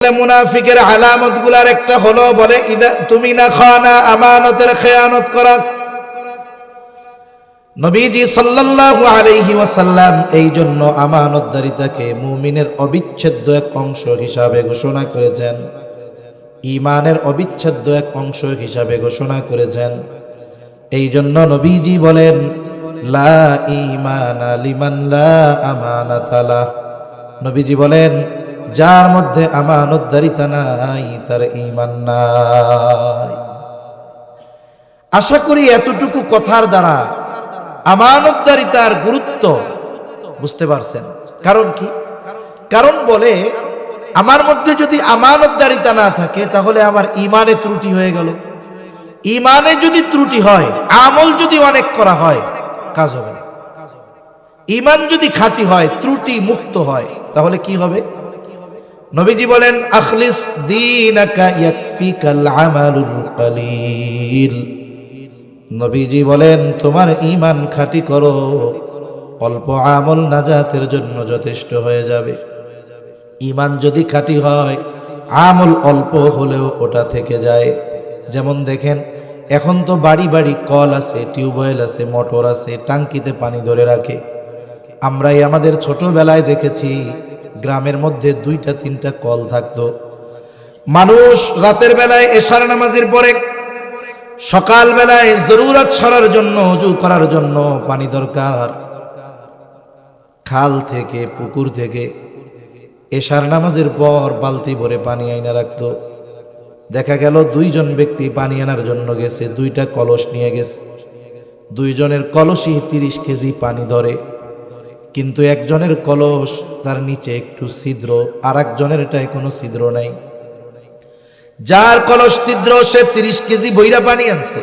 মুনাফিকের আলামত গুলার একটা হলো বলে তুমি না খানা আমানতের খেয়ানত করা। নবীজি সাল্লাল্লাহু আলাইহি ওয়াসাল্লাম এই জন্য আমানতদারিতাকে মুমিনের অবিচ্ছেদ্য এক অংশ হিসাবে ঘোষণা করেছেন, ঈমানের অবিচ্ছেদ্য এক অংশ হিসাবে ঘোষণা করেছেন। এই জন্য নবীজি বলেন লা ঈমানা লিমান লা আমানাতা লাহ। নবীজি বলেন যার মধ্যে আমানতদারিতা নাই তার ঈমান নাই। আশা করি এতটুকু কথার দ্বারা আমানতদারিতার গুরুত্ব বুঝতে পারছেন। কারণ কি? কারণ বলে আমার মধ্যে যদি আমানতদারিতা না থাকে তাহলে আমার ঈমানে ত্রুটি হয়ে গেল। ঈমানে যদি ত্রুটি হয়, আমল যদি অনেক করা হয়, কাজ হবে না। ঈমান যদি খাঁটি হয়, ত্রুটি মুক্ত হয়, তাহলে কি হবে? নবীজি বলেন আখলিস দীনাকা ইয়াকফিকাল আমালুল কলিল। নবীজি বলেন তোমার ঈমান খাঁটি করো, অল্প আমল নাজাতের জন্য যথেষ্ট হয়ে যাবে। ঈমান যদি খাঁটি হয়, আমল অল্প হলেও ওটা থেকে যায়। যেমন দেখেন এখন তো বাড়ি বাড়ি কল আছে, টিউবওয়েল আছে, মোটর আছে, টাঙ্কিতে পানি ধরে রাখে। আমরাই আমাদের ছোটবেলায় দেখেছি গ্রামের মধ্যে 2টা-3টা কল থাকতো। মানুষ রাতের বেলায় এশার নামাজের পরে, সকাল বেলায় জরুরত সারার জন্য, ওযু করার জন্য পানি দরকার। খাল থেকে, পুকুর থেকে এশার নামাজের পর বালতি ভরে পানি আইনা রাখতো। দেখা গেল 2জন ব্যক্তি পানি আনার জন্য গেছে, 2টা কলস নিয়ে গেছে। 2জনের কলসই 30 কেজি পানি ধরে, কিন্তু একজনের কলস তার নিচে একটু ছিদ্র, আর একজনেরটায় কোনো ছিদ্র নাই। যার কলস ছিদ্র সে 30 কেজি বইরা পানি আনছে,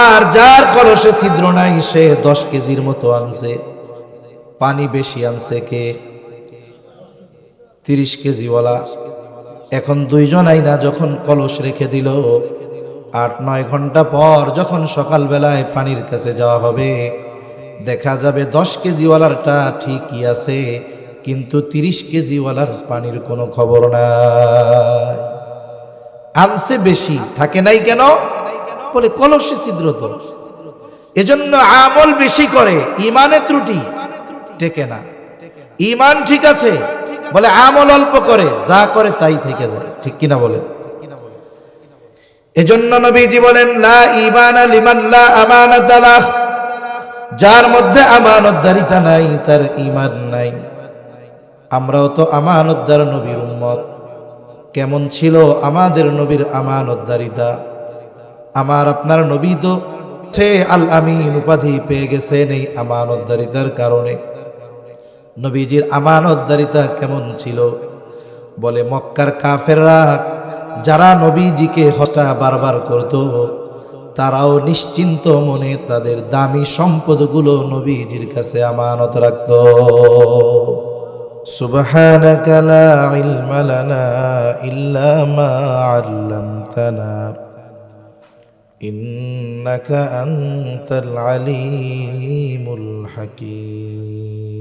আর যার কলসে ছিদ্র নাই সে 10 কেজির মতো আনছে। পানি বেশি আনছে কে? 30 কেজিওয়ালা। এখন 2জন আইনা যখন কলস রেখে দিল, 8-9 ঘন্টা পর যখন সকালবেলায় পানির কাছে যাওয়া হবে, দেখা যাবে 10 কেজিওয়ালারটা ঠিকই আছে, কিন্তু 30 কেজিওয়ালার পানির কোনো খবর নাই। আনছে বেশি, থাকে নাই কেন? বলে কলসে ছিদ্র তো। এজন্য আমল বেশি করে, ঈমানে ত্রুটি, টেকে না। ঈমান ঠিক আছে বলে আমল অল্প করে, যা করে তাই থেকে যায়। ঠিক কিনা বলেন? এজন্য নবীজি বলেন লা ঈমানা লিমান লা আমানাতা লাহ। যার মধ্যে আমানতদারিতা নাই তার ঈমান নাই। আমরাও তো আমানতদার নবীর উম্মত। কেমন ছিল আমাদের নবীর আমানতদারিতা? আমার আপনার নবী তো সে আল আমিন উপাধি পেয়ে গেছেন এই আমানতদারিতার কারণে। নবীজির আমানতদারিতা কেমন ছিল? বলে মক্কার কাফেররা যারা নবীজিকে হত্যা বারবার করত, তারাও নিশ্চিন্ত মনে তাদের দামি সম্পদগুলো নবীজির কাছে আমানত রাখত। সুবহানাকা লা ইলমা লানা ইল্লা মা আল্লামতানা ইন্নাকা আনতাল আলিমুল হাকীম।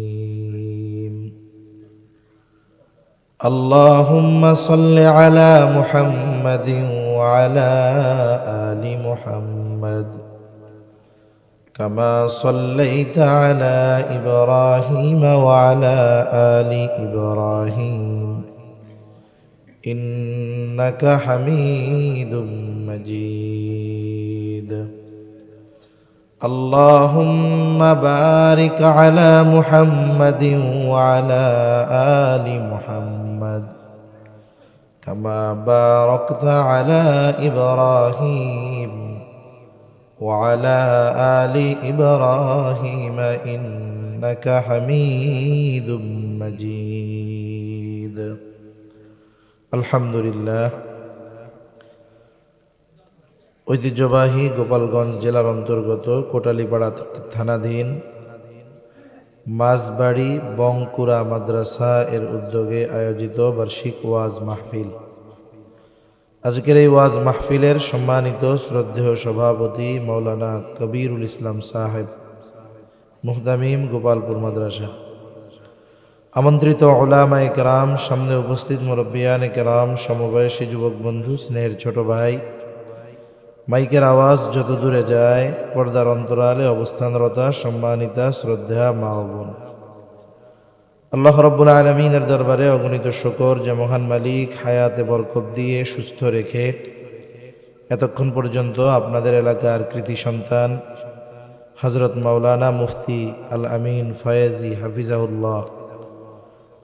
আল্লাহুম্মা সাল্লি আলা মুহাম্মাদিন ওয়া আলা আলি মুহাম্মাদ কামা সাল্লাইতা আলা ইব্রাহিম ওয়া আলা আলি ইব্রাহিম ইন্নাকা হামিদুম মাজিদ। আল্লাহুম্মা বারিক আলা মুহাম্মাদিন ওয়া আলা আলি মুহাম্মাদ কামা বারাকতা আলা ইব্রাহিম ওয়া আলা আলি ইব্রাহিম ইন্নাকা হামিদুম মাজিদ। আলহামদুলিল্লাহ। ঐতিহ্যবাহী গোপালগঞ্জ জেলার অন্তর্গত কোটালীপাড়া থানাধীন মাঝবাড়ি বংকুরা মাদ্রাসা এর উদ্যোগে আয়োজিত বার্ষিক ওয়াজ মাহফিল। আজকের এই ওয়াজ মাহফিলের সম্মানিত শ্রদ্ধেয় সভাপতি মাওলানা কবিরুল ইসলাম সাহেব, মুহতামিম গোপালপুর মাদ্রাসা। আমন্ত্রিত উলামায়ে কেরাম, সামনে উপস্থিত মুরব্বিয়ানে কেরাম, সমবয়সী যুবক বন্ধু, স্নেহের ছোট ভাই, মাইকের আওয়াজ যত দূরে যায়, পর্দার অন্তরালে অবস্থানরতা সম্মানিতা শ্রদ্ধা মা ও বোন, আল্লাহ রাব্বুল আলামিনের দরবারে অগণিত শুকর যে মহান মালিক হায়াতে বরকত দিয়ে সুস্থ রেখে এতক্ষণ পর্যন্ত আপনাদের এলাকার কৃতি সন্তান হযরত মাওলানা মুফতি আল আমিন ফয়েজি হাফিজাহুল্লাহ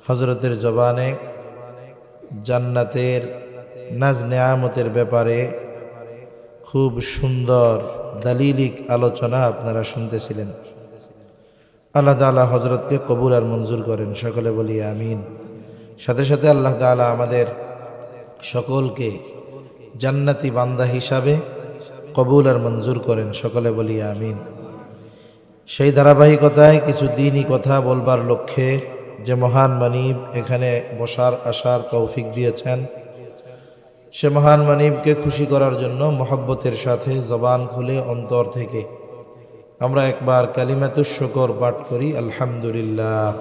হযরতের জবানে জান্নাতের নাজ নেয়ামতের ব্যাপারে খুব সুন্দর দালিলিক আলোচনা আপনারা শুনতেছিলেন। আল্লাহ তাআলা হযরতকে কবুল আর মঞ্জুর করেন, সকলে বলি আমিন। সাথে সাথে আল্লাহ তাআলা আমাদের সকলকে জান্নাতি বান্দা হিসাবে কবুল আর মঞ্জুর করেন, সকলে বলি আমিন। সেই ধারাবাহিকতায় কিছু দিনই কথা বলবার লক্ষ্যে যে মহান মানিব এখানে বসার আসার তৌফিক দিয়েছেন, সে মহান মানিবকে খুশি করার জন্য মহব্বতের সাথে জবান খুলে অন্তর থেকে আমরা একবার কালিমাতুশ শুকর পাঠ করি, আলহামদুলিল্লাহ।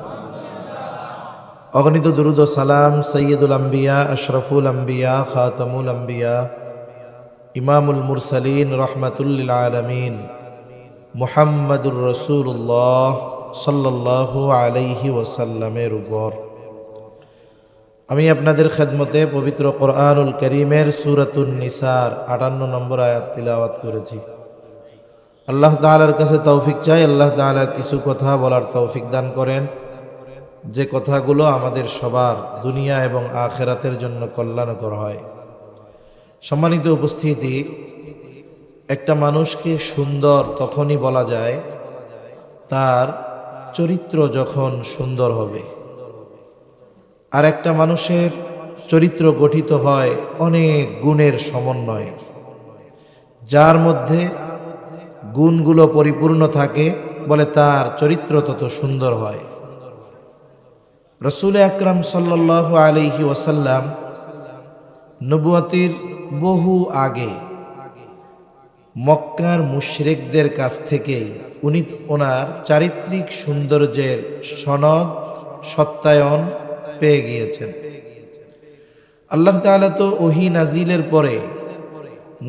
অগণিত দুরুদ ও সালাম সৈয়দুল আম্বিয়া, আশরাফুল আম্বিয়া, খাতামুল আম্বিয়া, ইমামুল মুরসালিন, রহমাতুল লিল আলামিন মুহাম্মাদুর রাসূলুল্লাহ সাল্লাল্লাহু আলাইহি ওয়াসাল্লামের উপর। আমি আপনাদের খেদমতে পবিত্র কোরআনুল কারীমের সূরাতুন নিসার 58 নম্বর আয়াত তিলাওয়াত করেছি। আল্লাহ তাআলার কাছে তৌফিক চাই, আল্লাহ তাআলা কিছু কথা বলার তৌফিক দান করেন, যে কথাগুলো আমাদের সবার দুনিয়া এবং আখিরাতের জন্য কল্যাণকর হয়। সম্মানিত উপস্থিতি, একটা মানুষকে সুন্দর তখনই বলা যায় তার চরিত্র যখন সুন্দর হবে। আর একটা মানুষের চরিত্র গঠিত হয় অনেক গুণের সমন্বয়ে, যার মধ্যে গুণগুলো পরিপূর্ণ থাকে বলে তার চরিত্র তত সুন্দর হয়। রাসূল আকরাম সাল্লাল্লাহু আলাইহি ওয়াসাল্লাম নবুয়তির বহু আগে মক্কার মুশরিকদের কাছ থেকে উনি ওনার চারিত্রিক সৌন্দর্যের সনদ সত্যায়ন পেয়ে গিয়েছেন। আল্লাহ তাআলা তো ওহী নাজিলের পরে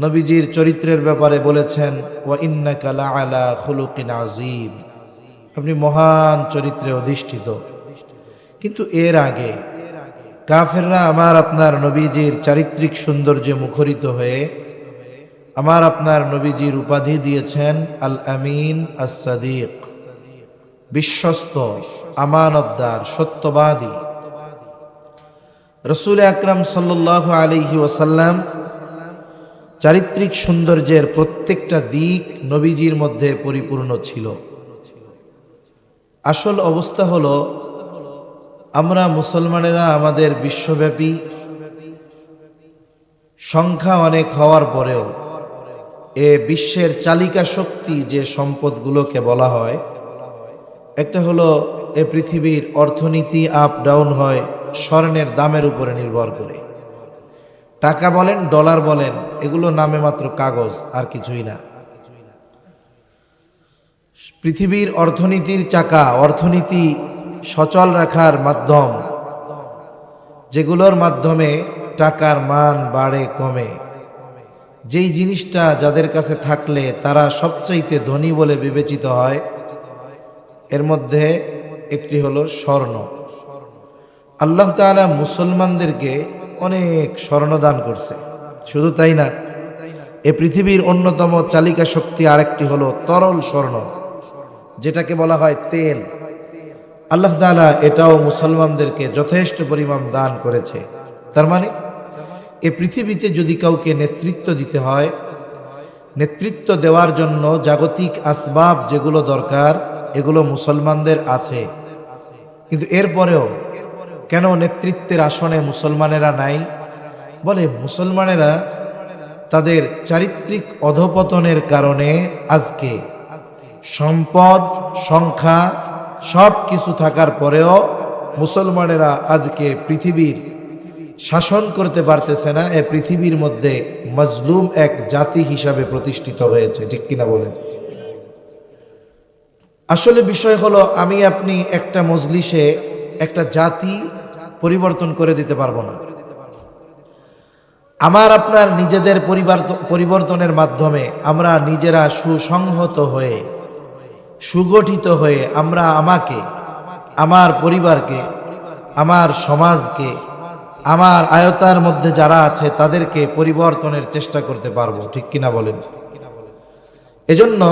নবীজির চরিত্রের ব্যাপারে বলেছেন, ওয়া ইন্নাকা লাআলা খুলুকিন আযীম, আপনি মহান চরিত্রে অধিষ্ঠিত। কিন্তু এর আগে কাফেররা আমার আপনার নবীজির চারিত্রিক সৌন্দর্যে মুখরিত হয়ে আমার আপনার নবীজির উপাধি দিয়েছেন আল আমিন আস-সাদিক, বিশ্বস্ত, আমানতদার, সত্যবাদী। রাসূল আকরাম সাল্লাল্লাহু আলাইহি ওয়াসাল্লাম চারিত্রিক সৌন্দর্যের প্রত্যেকটা দিক নবীজির মধ্যে পরিপূর্ণ ছিল। আসল অবস্থা হলো, আমরা মুসলমানেরা আমাদের বিশ্বব্যাপী সংখ্যা অনেক হওয়ার পরেও এ বিশ্বের চালিকা শক্তি যে সম্পদগুলোকে বলা হয়, একটা হলো এ পৃথিবীর অর্থনীতি আপ ডাউন হয় স্বর্ণের দামের উপরে নির্ভর করে। টাকা বলেন, ডলার বলেন, এগুলো নামে মাত্র কাগজ, আর কিছুই না। পৃথিবীর অর্থনীতির চাকা, অর্থনীতি সচল রাখার মাধ্যম, যেগুলোর মাধ্যমে টাকার মান বাড়ে কমে, যেই জিনিসটা যাদের কাছে থাকলে তারা সবচাইতে ধনী বলে বিবেচিত হয়, এর মধ্যে একটি হলো স্বর্ণ। আল্লাহ তাআলা মুসলমানদেরকে অনেক স্বর্ণ দান করছে। শুধু তাই না, এ পৃথিবীর অন্যতম চালিকা শক্তি আরেকটি হলো তরল স্বর্ণ, যেটাকে বলা হয় তেল। আল্লাহ তাআলা এটাও মুসলমানদেরকে যথেষ্ট পরিমাণ দান করেছে। তার মানে এ পৃথিবীতে যদি কাউকে নেতৃত্ব দিতে হয়, নেতৃত্ব দেওয়ার জন্য জাগতিক আসবাব যেগুলো দরকার এগুলো মুসলমানদের আছে। কিন্তু এরপরেও কেন নেতৃত্বের আসনে মুসলমানেরা নাই? বলে মুসলমানেরা তাদের চারিত্রিক অধপতনের কারণে আজকে সম্পদ, সংখ্যা সব কিছু থাকার পরেও মুসলমানেরা আজকে পৃথিবীর শাসন করতে পারতেছে না। এ পৃথিবীর মধ্যে মজলুম এক জাতি হিসাবে প্রতিষ্ঠিত হয়েছে, ঠিক কিনা বলেন? আসলে বিষয় হলো, আমি আপনি একটা মজলিসে একটা জাতি পরিবর্তন করে দিতে পারবো না। আমার আপনার নিজেদের পরিবর্তনের মাধ্যমে আমরা নিজেরা সুসংহত হয়ে সুগঠিত হয়ে আমরা আমাকে, আমার পরিবারকে, আমার সমাজকে, আমার আয়তার মধ্যে যারা আছে তাদেরকে পরিবর্তনের চেষ্টা করতে পারবো, ঠিক কিনা বলেন? এজন্য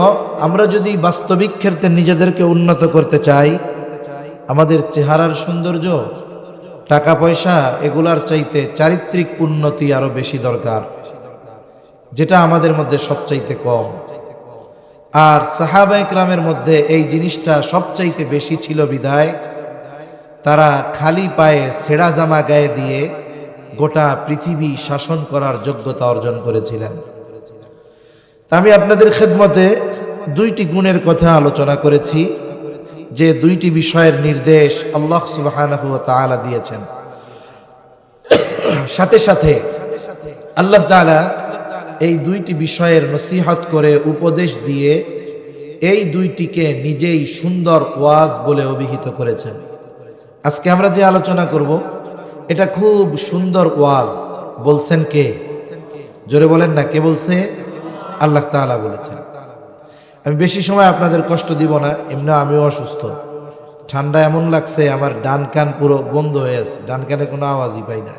আমরা যদি বাস্তবিক ক্ষেত্রে নিজেদেরকে উন্নত করতে চাই, আমাদের চেহারার সৌন্দর্য, টাকা পয়সা এগুলার চাইতে চারিত্রিক উন্নতি আরো বেশি দরকার, যেটা আমাদের মধ্যে সবচাইতে কম। আর সাহাবা ইকরামের মধ্যে এই জিনিসটা সবচাইতে বেশি ছিল বিধায় তারা খালি পায়ে ছেঁড়া জামা গায়ে দিয়ে গোটা পৃথিবী শাসন করার যোগ্যতা অর্জন করেছিলেন। আমি আপনাদের খেদমতে দুইটি গুণের কথা আলোচনা করেছি, যে দুইটি বিষয়ের নির্দেশ আল্লাহ সুবহানাহু ওয়া তাআলা দিয়েছেন। সাথে সাথে আল্লাহ তাআলা এই দুইটি বিষয়ের নসিহত করে উপদেশ দিয়ে এই দুইটিকে নিজেই সুন্দর ওয়াজ বলে অভিহিত করেছেন। আজকে আমরা যে আলোচনা করব এটা খুব সুন্দর ওয়াজ। বলছেন কে? জোরে বলেন না, কে বলছে? আল্লাহ তাআলা বলেছেন। আমি বেশি সময় আপনাদের কষ্ট দিব না, এমনি আমিও অসুস্থ, ঠান্ডা এমন লাগছে আমার ডান কান পুরো বন্ধ হয়ে আছে, ডান কানে কোনো আওয়াজই পাই না।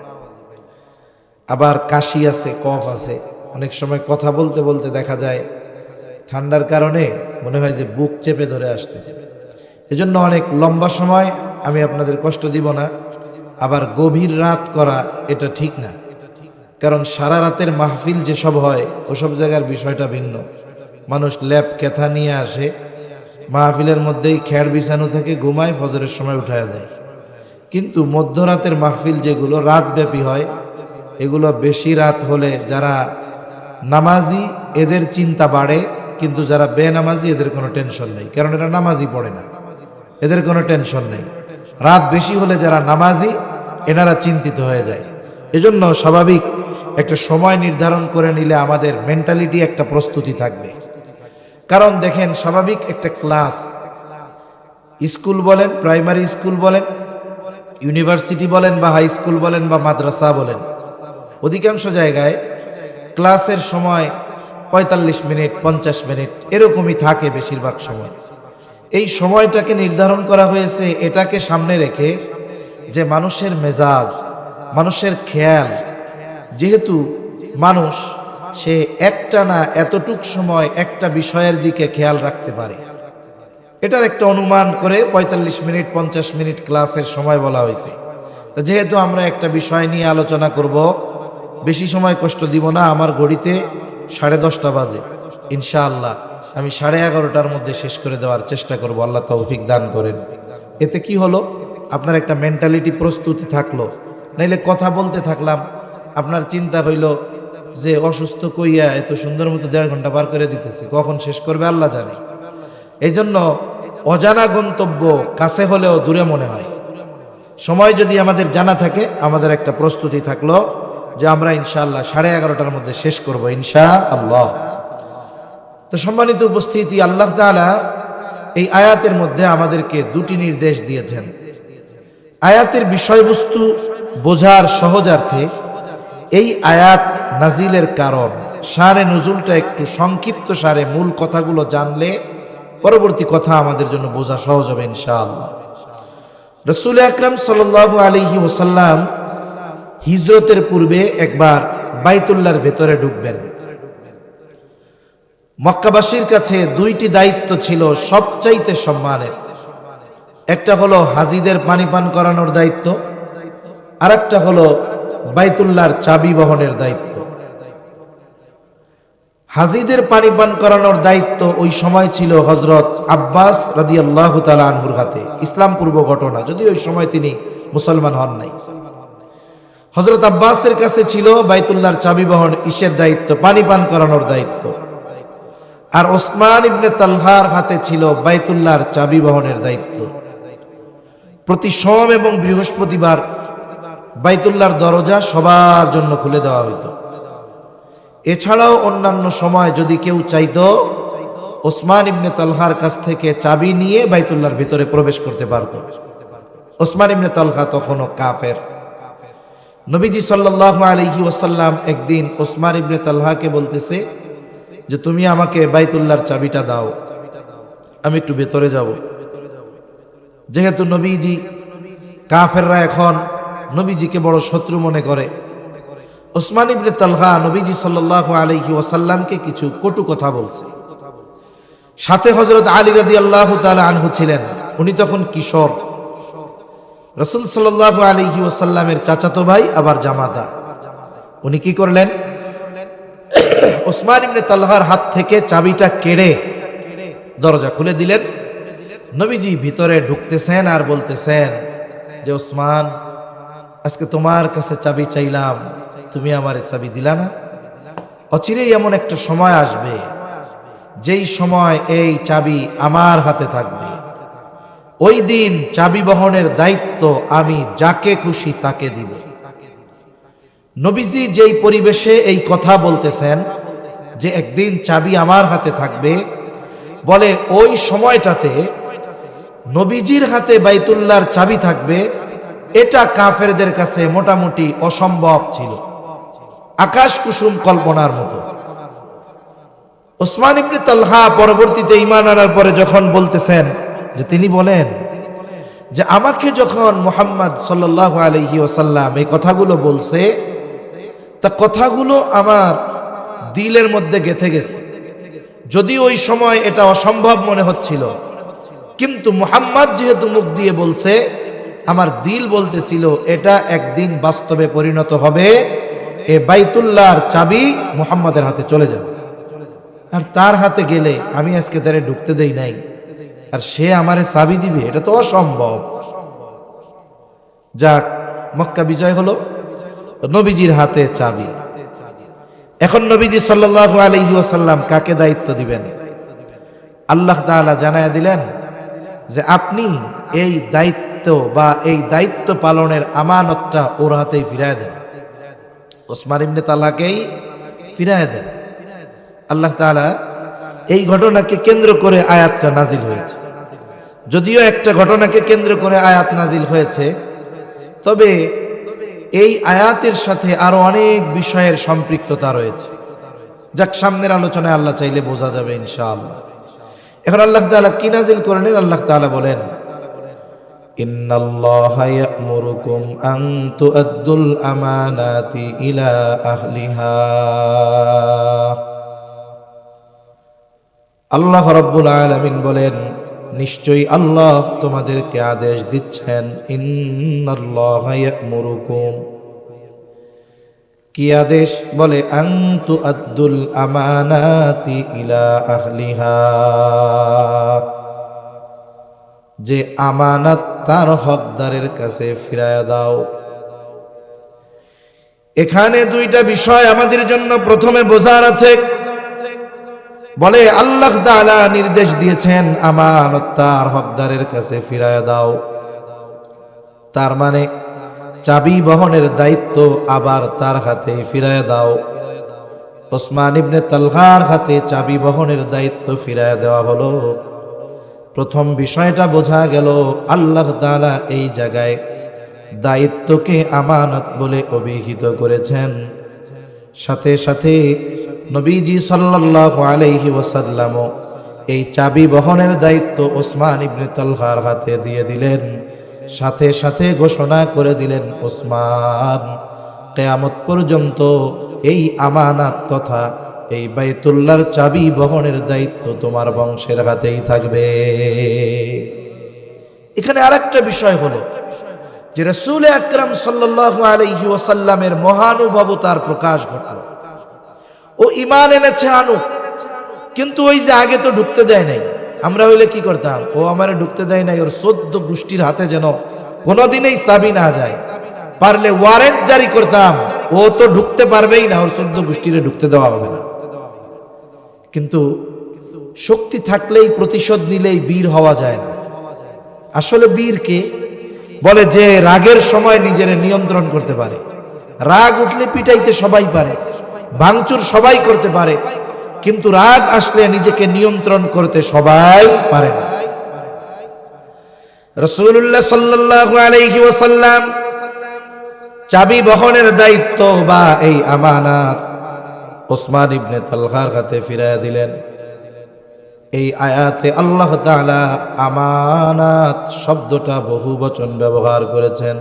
আবার কাশি আছে, কফ আছে, অনেক সময় কথা বলতে বলতে দেখা যায় ঠান্ডার কারণে মনে হয় যে বুক চেপে ধরে আসতেছে। এজন্য অনেক লম্বা সময় আমি আপনাদের কষ্ট দিব না। আবার গভীর রাত করা এটা ঠিক না, কারণ সারা রাতের মাহফিল যেসব হয় ওসব জায়গার বিষয়টা ভিন্ন। মানুষ ল্যাপ কেথা নিয়ে আসে, মাহফিলের মধ্যেই খেয়ার বিছানো থেকে ঘুমায়, ফজরের সময় উঠায় দেয়। কিন্তু মধ্যরাতের মাহফিল যেগুলো রাতব্যাপী হয়, এগুলো বেশি রাত হলে যারা নামাজি এদের চিন্তা বাড়ে, কিন্তু যারা বেনামাজি এদের কোনো টেনশন নেই, কারণ এরা নামাজি পড়ে না, এদের কোনো টেনশন নেই। রাত বেশি হলে যারা নামাজি এনারা চিন্তিত হয়ে যায়। এজন্য স্বাভাবিক একটা সময় নির্ধারণ করে নিলে আমাদের মেন্টালিটি একটা প্রস্তুতি থাকবে। কারণ দেখেন, স্বাভাবিক একটা ক্লাস, স্কুল বলেন, প্রাইমারি স্কুল বলেন, ইউনিভার্সিটি বলেন, বা হাই স্কুল বলেন, বা মাদ্রাসা বলেন, অধিকাংশ জায়গায় ক্লাসের সময় 45 মিনিট 50 মিনিট এরকমই থাকে বেশিরভাগ সময়। এই সময়টাকে নির্ধারণ করা হয়েছে এটাকে সামনে রেখে যে মানুষের মেজাজ, মানুষের খেয়াল, যেহেতু মানুষ সে একটা না এতটুক সময় একটা বিষয়ের দিকে খেয়াল রাখতে পারে, এটার একটা অনুমান করে 45 মিনিট 50 মিনিট ক্লাসের সময় বলা হয়েছে। যেহেতু আমরা একটা বিষয় নিয়ে আলোচনা করব, বেশি সময় কষ্ট দিব না। আমার ঘড়িতে 10:30 বাজে, ইনশাআল্লাহ আমি 11:30টার মধ্যে শেষ করে দেওয়ার চেষ্টা করব, আল্লাহ তৌফিক দান করেন। এতে কি হলো, আপনার একটা মেন্টালিটি প্রস্তুতি থাকলো। নাইলে কথা বলতে থাকলাম, আপনার চিন্তা হইল যে অসুস্থ কইয়া এত সুন্দর মতো 1.5 ঘন্টা পার করে দিতেছে, কখন শেষ করবে আল্লাহ জানে। এই জন্য অজানা গন্তব্য কাছে হলেও দূরে মনে হয়। সময় যদি আমাদের জানা থাকে, আমাদের একটা প্রস্তুতি থাকলো যে আমরা ইনশাআল্লাহ 11:30টার মধ্যে শেষ করব ইনশাআল্লাহ। তো সম্মানিত উপস্থিতি, আল্লাহ তাআলা এই আয়াতের মধ্যে আমাদেরকে দুটি নির্দেশ দিয়েছেন। আয়াতের বিষয়বস্তু বোঝার সহজার্থে এই আয়াত নাজিলের কারণ, শানে নুজুলটা একটু সংক্ষিপ্ত সারে মূল কথাগুলো জানলে পরবর্তী কথা আমাদের জন্য বোঝা সহজ হবে ইনশাআল্লাহ। রাসূল আকরাম সাল্লাল্লাহু আলাইহি ওয়াসাল্লাম হিজরতের পূর্বে একবার বাইতুল্লাহর ভেতরে ঢুকবেন। মক্কাবাসীর কাছে দুইটি দায়িত্ব ছিল সবচাইতে সম্মানের। একটা হলো হাজীদের পানি পান করানোর দায়িত্ব, আর একটা হলো বাইতুল্লাহর চাবি বহনের দায়িত্ব। হাজীদের পানি পান করানোর দায়িত্ব ওই সময় ছিল হযরত আব্বাস রাদিয়াল্লাহু তাআলা আনহুর হাতে। ইসলাম পূর্ব ঘটনা, যদিও ওই সময় তিনি মুসলমান হন নাই। হযরত আব্বাসের কাছে ছিল বাইতুল্লাহর চাবি বহন ইসের দায়িত্ব, পানি পান করানোর দায়িত্ব। আর ওসমান ইবনে তালহার হাতে ছিল বাইতুল্লাহর চাবি বহনের দায়িত্ব। প্রতি সোম এবং বৃহস্পতিবার বাইতুল্লাহর দরজা সবার জন্য খুলে দেওয়া হইত। এছাড়াও অন্যান্য সময় যদি কেউ চাইতো, ওসমান ইবনে তালহার কাছ থেকে চাবি নিয়ে বাইতুল্লাহর ভিতরে প্রবেশ করতে পারত। ওসমান ইবনে তালহা তখনও কাফের। নবীজি সাল্লাল্লাহু আলাইহি ওয়াসাল্লাম একদিন ওসমান ইবনে তালহাকে বলতেছে যে তুমি আমাকে বাইতুল্লাহর চাবিটা দাও, আমি একটু ভেতরে যাব। যেহেতু নবীজি কাফেররা এখন নবীজিকে বড় শত্রু মনে করে, ওসমান ইবনে তালহা নবীজি সাল্লাল্লাহু আলাইহি ওয়াসাল্লামকে কিছু কটু কথা বলছে। সাথে হযরত আলী রাদিয়াল্লাহু তাআলা আনহু ছিলেন, উনি তখন কিশোর। রাসূল সাল্লাল্লাহু আলাইহি ওয়াসাল্লামের চাচাতো ভাই আবার জামাতা। উনি কি করলেন, ওসমান ইবনে তালহার হাত থেকে চাবিটা কেড়ে দরজা খুলে দিলেন। নবীজি ভিতরে ঢুকতেছেন আর বলতেছেন যে ওসমান, আজকে তোমার কাছে চাবি চাইলাম, তুমি আমার চাবি দিলা না। অচিরেই এমন একটা সময় আসবে যেই সময় এই চাবি আমার হাতে থাকবে। ওই দিন চাবি বহনের দায়িত্ব আমি যাকে খুশি তাকে দিব। নবীজি যেই পরিবেশে এই কথা বলতেছেন যে একদিন চাবি আমার হাতে থাকবে, বলে ওই সময়টাতে নবীজির হাতে বাইতুল্লাহর চাবি থাকবে, এটা কাফেরদের কাছে মোটামুটি অসম্ভব ছিল, আকাশ কুসুম কল্পনার মতো। ওসমান ইবনে তালহা পরবর্তীতে ঈমান আনার পরে যখন বলতেছেন যে তিনি বলেন যে আমাকে যখন মুহাম্মদ সাল্লাল্লাহু আলাইহি ওয়াসাল্লাম এই কথাগুলো বলছে, তা কথাগুলো আমার দিলের মধ্যে গেঁথে গেছে। যদি ওই সময় এটা অসম্ভব মনে হচ্ছিল, কিন্তু মুহাম্মদ যেহেতু মুখ দিয়ে বলছে, আমার দিল বলতেছিল এটা একদিন বাস্তবে পরিণত হবে, এ বাইতুল্লাহর চাবি মুহাম্মাদের হাতে চলে যাবে। আর তার হাতে গেলে আমি আজকে তারে ঢুকতে দেই নাই, আর সে আমারে চাবি দিবে, এটা তো অসম্ভব। যাক, মক্কা বিজয় হলো, নবীজির হাতে চাবি। এখন নবীজি সাল্লাল্লাহু আলাইহি ওয়াসাল্লাম কাকে দায়িত্ব দিবেন? আল্লাহ তাআলা জানায়া দিলেন যে আপনি এই দায়িত্ব বা এই দায়িত্ব পালনের আমানতটা ওর হাতেই ফিরায় দেন, ওসমান ইবনে তালহাকেই ফিরায় দেন। আল্লাহ তাআলা এই ঘটনাকে কেন্দ্র করে আয়াতটা নাজিল হয়েছে। যদিও একটা ঘটনাকে কেন্দ্র করে আয়াত নাজিল হয়েছে, তবে এই আয়াতের সাথে আরো অনেক বিষয়ের সম্পৃক্ততা রয়েছে, যাক সামনের আলোচনায় আল্লাহ চাইলে বোঝা যাবে ইনশাআল্লাহ। এখন আল্লাহ তাআলা কি নাজিল করলেন? আল্লাহ তাআলা বলেন, ইন্নাল্লাহা ইয়া'মুরুকুম আন তু'আদ্দুল আমানাতি ইলা আহলিহা। আল্লাহ রাব্বুল আলামিন বলেন, নিশ্চয়ই আল্লাহ তোমাদেরকে আদেশ দিচ্ছেন। ইন্নাল্লাহা ইয়া'মুরুকুম, কি আদেশ? বলে আন তু'আদ্দুল আমানাতি ইলা আহলিহা, যে আমানত তার হকদারের কাছে ফিরায়া দাও। এখানে দুইটা বিষয় আমাদের জন্য প্রথমে বোঝার আছে। বলে আল্লাহ তাআলা নির্দেশ দিয়েছেন আমানত তার হকদারের কাছে ফিরায়া দাও, তার মানে চাবি বহনের দায়িত্ব আবার তার হাতে ফিরায়া দাও। ওসমান ইবনে তালহার হাতে চাবি বহনের দায়িত্ব ফিরায়া দেওয়া হলো। প্রথম বিষয়টা বোঝা গেল, আল্লাহ তাআলা এই জায়গায় দায়িত্বকে আমানত বলে অভিহিত করেছেন। সাথে সাথে নবীজি সাল্লাল্লাহু আলাইহি ওয়াসাল্লাম এই চাবি বহনের দায়িত্ব ওসমান ইবনে তালহার হাতে দিয়ে দিলেন। সাথে সাথে ঘোষণা করে দিলেন, ওসমান, কিয়ামত পর্যন্ত এই আমানত তথা এই বাইতুল্লাহর চাবি বহনের দায়িত্ব তোমার বংশের হাতেই থাকবে। এখানে আরেকটা বিষয় হলো যে রাসূল আকরাম সাল্লাল্লাহু আলাইহি ওয়াসাল্লামের মহানুভবতার প্রকাশ ঘটল। ও ঈমান এনেছে আনুক, কিন্তু ওই যে আগে তো ঢুকতে দেয় নাই। আমরা হইলে কি করতাম? ও আমারে ঢুকতে দেয় নাই, ওর 14 গোষ্ঠীর হাতে যেন কোনোদিনই চাবি না যায়, পারলে ওয়ারেন্ট জারি করতাম, ও তো ঢুকতে পারবেই না, ওর 14 গোষ্ঠীরে ঢুকতে দেওয়া হবে না। কিন্তু শক্তি থাকলেই প্রতিশোধ নিলেই বীর হওয়া যায় না। আসলে বীর কে? বলে যে রাগের সময় নিজের নিয়ন্ত্রণ করতে পারে। রাগ উঠলে পিটাইতে সবাই পারে, ভাঙচুর সবাই করতে পারে, কিন্তু রাগ আসলে নিজেকে নিয়ন্ত্রণ করতে সবাই পারে না। রাসূলুল্লাহ সাল্লাল্লাহু আলাইহি ওয়াসাল্লাম চাবি বহনের দায়িত্ব বা এই আমানত ওসমান ইবনে তালহার হাতে ফিরাইয়া দিলেন। এই আয়াতে আল্লাহ তাআলা আমানত শব্দটা বহুবচন ব্যবহার করেছেন।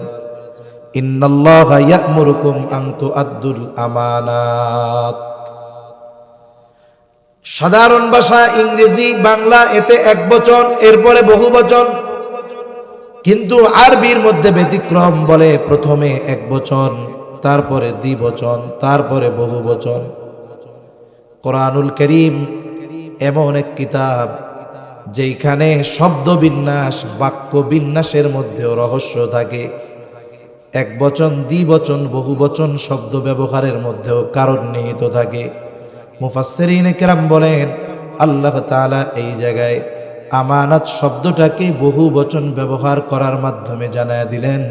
ইন্নাল্লাহা ইয়া'মুরুকুম আন তুআদ্দুল আমানাত। সাধারণ ভাষা ইংরেজি বাংলা এতে একবচন, এরপরে বহুবচন, কিন্তু আরবির মধ্যে ব্যতিক্রম, বলে প্রথমে একবচন, তারপরে দ্বিবচন, তারপরে বহুবচন। কোরআনুল কারীম এমন এক কিতাব যেখানে শব্দ বিন্যাস, বাক্য বিন্যাসের মধ্যেও রহস্য থাকে। একবচন, দ্বিবচন, বহুবচন শব্দ ব্যবহারের মধ্যেও কারণ নিহিত থাকে। মুফাসসিরিনে কেরাম বলেন আল্লাহ তাআলা এই জায়গায় আমানত শব্দটাকে বহুবচন ব্যবহার করার মাধ্যমে জানায় দিলেন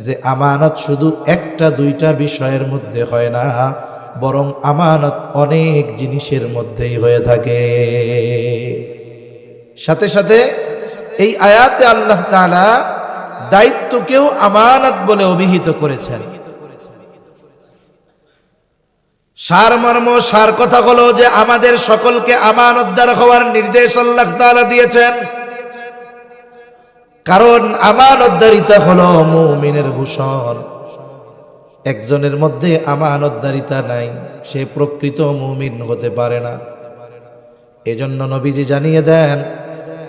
যে আমানত শুধু একটা দুইটা বিষয়ের মধ্যে হয় না, বরং আমানত অনেক জিনিসের মধ্যেই হয়ে থাকে। সাথে সাথে এই আয়াতে আল্লাহ তাআলা দায়িত্বকেও আমানত বলে অভিহিত করেছেন। সার কথা হলো যে আমাদের সকলকে আমানতদার হওয়ার নির্দেশ আল্লাহ তাআলা দিয়েছেন, কারণ আমানতদারিতা হলো মুমিনের ভূষণ। একজনের মধ্যে আমানতদারিতা নাই, সে প্রকৃত মুমিন হতে পারে না। এজন্য নবীজি জানিয়ে দেন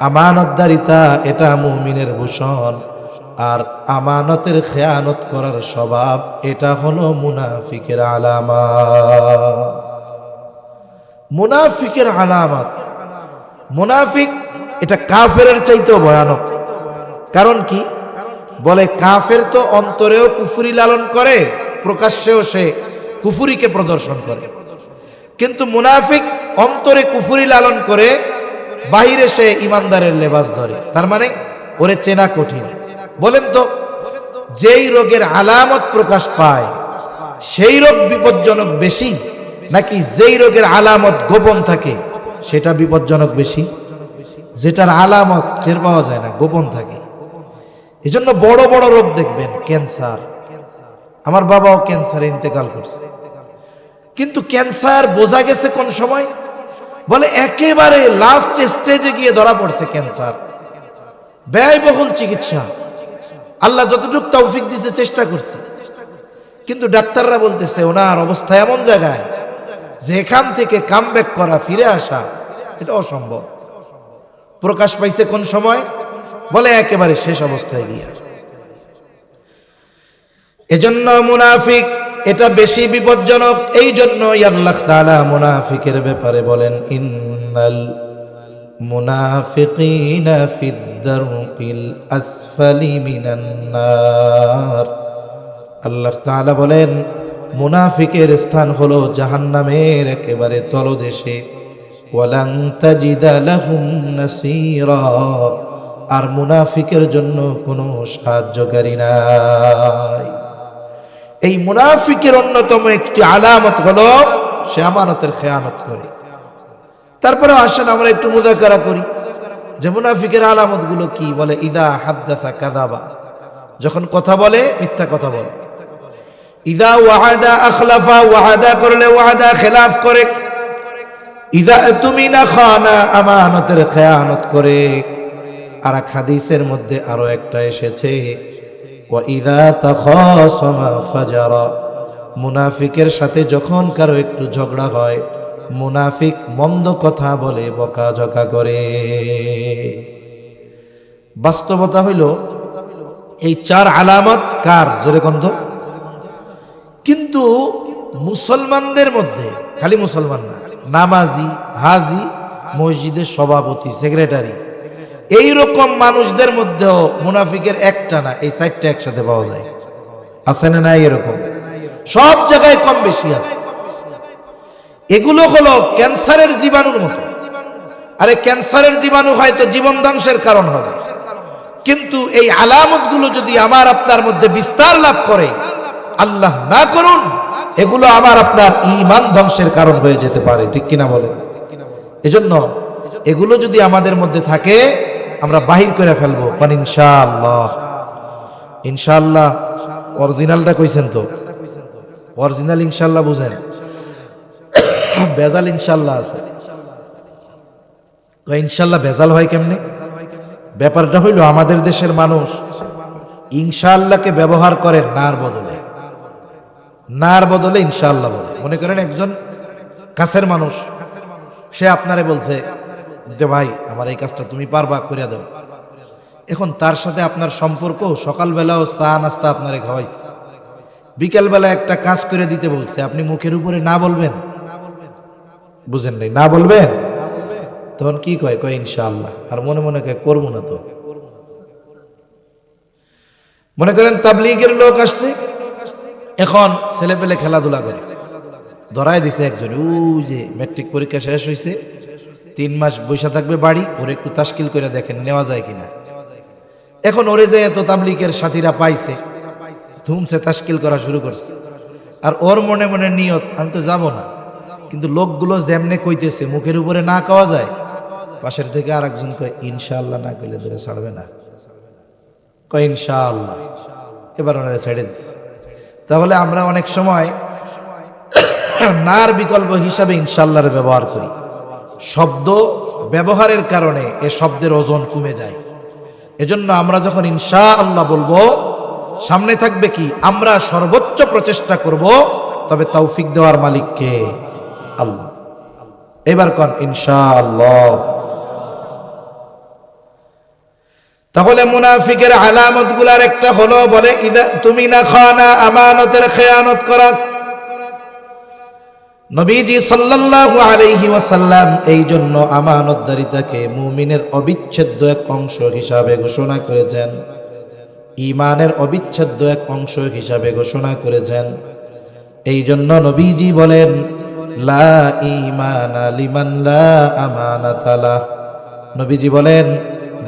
আমানতদারিতা এটা মুমিনের ভূষণ, আর আমানতের খেয়ানত করার স্বভাব এটা হলো মুনাফিকের আলামত। মুনাফিকের আলামত, মুনাফিক এটা কাফেরের চাইতেও ভয়ানক। কারণ কি? বলে কাফের তো অন্তরেও কুফরি লালন করে, প্রকাশ্যেও সে কুফরিকে প্রদর্শন করে, কিন্তু মুনাফিক অন্তরে কুফরি লালন করে, বাহিরে সে ইমানদারের লেবাস ধরে। তার মানে ওরে চেনা কঠিন। বলেন তো, যেই রোগের আলামত প্রকাশ পায় সেই রোগ বিপজ্জনক বেশি, নাকি যেই রোগের আলামত গোপন থাকে সেটা বিপজ্জনক বেশি? যেটার আলামত টের পাওয়া যায় না, গোপন থাকে। এজন্য বড় বড় রোগ দেখবেন, ক্যান্সার, আমার বাবাও ক্যান্সারে ইন্তেকাল করছে, কিন্তু ক্যান্সার বোঝা গেছে কোন সময়? বলে একেবারে লাস্ট স্টেজে গিয়ে ধরা পড়ছে ক্যান্সার। ব্যয়বহুল চিকিৎসা, আল্লাহ যতটুকু তৌফিক দিয়েছে চেষ্টা করছে, কিন্তু ডাক্তাররা বলতেছে ওনার অবস্থা এমন জায়গায় যে এখান থেকে কামব্যাক করা, ফিরে আসা এটা অসম্ভব। প্রকাশ পাইছে কোন সময়? বলে একেবারে শেষ অবস্থায় গিয়ে। এজন্য মুনাফিক এটা বেশি বিপজ্জনক। এই জন্য আল্লাহ তাআলা মুনাফিকের ব্যাপারে বলেন ইন্নাল মুনাফিকিনা ফিদ দারকিল আসফালি মিনান নার। আল্লাহ তাআলা বলেন মুনাফিকের স্থান হলো জাহান্নামের একেবারে তলদেশে। ওয়ালান তাজিদা লাহুম নাসীরা, আর মুনাফিকের জন্য কোনো সাহায্যকারী নাই। এই মুনাফিকের অন্যতম একটি আলামত হলো সে আমানতের খেয়ানত করে। তারপরে আসেন আমরা একটু মুযাকারা করি যে মুনাফিকের আলামত গুলো কি। বলে ইদা হাদ্দাসা কাযাবা, যখন কথা বলে মিথ্যা কথা বলে। ইদা ওয়াহাদা আখলাফা, ওয়াহাদা করলে ওয়াহাদা খেলাফ করে। ইদা তুমিনা খানা, আমানতের খেয়ানত করে। আর এক হাদিসের মধ্যে আরো একটা এসেছে ওয়া ইদা তাখাসামা ফাজারা, মুনাফিকের সাথে যখন কারো একটু ঝগড়া হয় মুনাফিক মন্দ কথা বলে, বকাঝকা করে। বাস্তবতা হইল এই চার আলামত কার? জোরে গন্ধ। কিন্তু মুসলমানদের মধ্যে, খালি মুসলমান না, নামাজি, হাজি, মসজিদের সভাপতি, সেক্রেটারি, এইরকম মানুষদের মধ্যেও মুনাফিকের একটা না, এই চারটা একসাথে পাওয়া যায়। আছে না নাই? এরকম সব জায়গায় কম বেশি আছে। এগুলো হলো ক্যান্সারের জীবাণুর মতো। আরে ক্যান্সারের জীবাণু হয়তো জীবন ধ্বংসের কারণ হবে, কিন্তু এই আলামতগুলো যদি আমার আপনার মধ্যে বিস্তার লাভ করে, আল্লাহ না করুন, এগুলো আমার আপনার ঈমান ধ্বংসের কারণ হয়ে যেতে পারে। ঠিক কিনা বলেন? এজন্য এগুলো যদি আমাদের মধ্যে থাকে আমরা বাহির করে ফেলবো, কারণ ইনশাআল্লাহ। ইনশাআল্লাহ অরিজিনালটা কইছেন তো? অরিজিনাল ইনশাআল্লাহ বুঝেন, বেজাল ইনশাআল্লাহ আছে। ইনশাআল্লাহ বেজাল হয় কেমনে? ব্যাপারটা হইল আমাদের দেশের মানুষ ইনশাআল্লাহকে ব্যবহার করেন নার বদলে, নার বদলে ইনশাআল্লাহ বলে। মনে করেন একজন কাছের মানুষ, সে আপনারে বলছে যে ভাই আমার এই কাজটা তুমি পারবা, করে দাও। এখন তার সাথে আপনার সম্পর্ক, সকালবেলাও চা নাস্তা আপনারে খাওয়াইছে, বিকেলবেলা একটা কাজ করে দিতে বলছে, আপনি মুখের উপরে না বলবেন? বুঝেন নাই? না বলবেন, তখন কি কয়? কয় ইনশাআল্লাহ। আর মনে মনে কয় করবো না তো। মনে করেন তাবলীগের লোক আসছে, এখন ছেলে পেলে খেলাধুলা করে, ধরায় দিছে একজন, ওই যে ম্যাট্রিক পরীক্ষা শেষ হয়েছে, 3 মাস বৈশা থাকবে বাড়ি, ওরে একটু তাশকিল করে দেখেন নেওয়া যায় কিনা। এখন ওরে যে এত তাবলীগের সাথীরা পাইছে, ধুমসে তাশকিল করা শুরু করছে। আর ওর মনে মনে নিয়ত, আমি তো যাব না, কিন্তু লোকগুলো যেমনে কইতেছে মুখের উপরে না খাওয়া যায়, পাশের থেকে আর একজন কয় ইনশাআল্লাহ না কইলে ধরে ছাড়বে না, কয় ইনশাআল্লাহ। এবার ওনারা ছেড়ে দিচ্ছে। তাহলে আমরা অনেক সময় নার বিকল্প হিসাবে ইনশাআল্লাহর ব্যবহার করি। শব্দ ব্যবহারের কারণে এ শব্দের ওজন কমে যায়। এজন্য আমরা যখন ইনশাআল্লাহ বলবো, সামনে থাকবে কি? আমরা সর্বোচ্চ প্রচেষ্টা করব, তবে তৌফিক দেওয়ার মালিক কে? আল্লাহ। এবার কোন ইনশাআল্লাহ। তাহলে মুনাফিকের আলামত গুলার একটা হলো, বলে তুমি না খানা, আমানতের খেয়ানত করা। নবীজি সাল্লাল্লাহু আলাইহি ওয়াসাল্লাম এই জন্য আমানতদারিতাকে মুমিনের অবিচ্ছেদ্য এক অংশ হিসাবে ঘোষণা করেছেন, ঈমানের অবিচ্ছেদ্য এক অংশ হিসাবে ঘোষণা করেছেন। এই জন্য নবীজি বলেন, লা ঈমানা লিমান লা আমানাতা লাহ। নবীজি বলেন,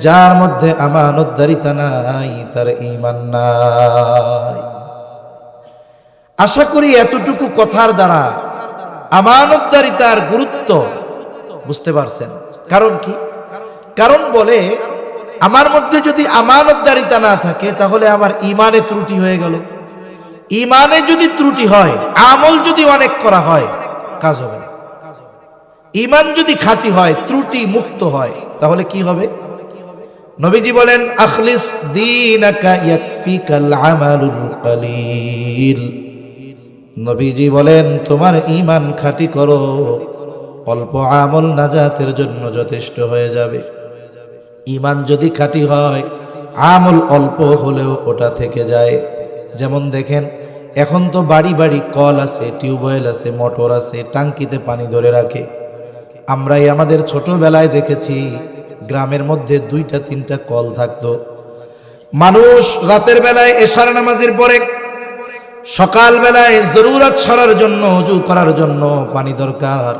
যার মধ্যে আমানতদারিতা নাই তার ঈমান নাই। আশা করি এতটুকু কথার দ্বারা আমানতদারিতার গুরুত্ব বুঝতে পারছেন। কারণ কি? কারণ বলে, আমার মধ্যে যদি আমানতদারিতা না থাকে, তাহলে আমার ঈমানে ত্রুটি হয়ে গেল। ঈমানে যদি ত্রুটি হয়, আমল যদি অনেক করা হয়, কাজ হবে না। ঈমান যদি খাঁটি হয়, ত্রুটি মুক্ত হয়, তাহলে কি হবে? নবীজি বলেন, আখলিস দীনাকা ইয়াকফিকাল আমালুল কলিল। নবীজি বলেন, তোমার ঈমান খাঁটি করো, অল্প আমল নাজাতের জন্য যথেষ্ট হয়ে যাবে। ঈমান যদি খাঁটি হয়, আমল অল্প হলেও ওটা থেকে যায়। যেমন দেখেন, এখন তো বাড়ি বাড়ি কল আছে, টিউবওয়েল আছে, মোটর আছে, টাঙ্কিতে পানি ধরে রাখে। আমরাই আমাদের ছোটবেলায় দেখেছি গ্রামের মধ্যে 2টা-3টা কল থাকতো। মানুষ রাতের বেলায় এশার নামাজের পরে, সকাল বেলায় জরুরত সারার জন্য, ওযু করার জন্য পানি দরকার।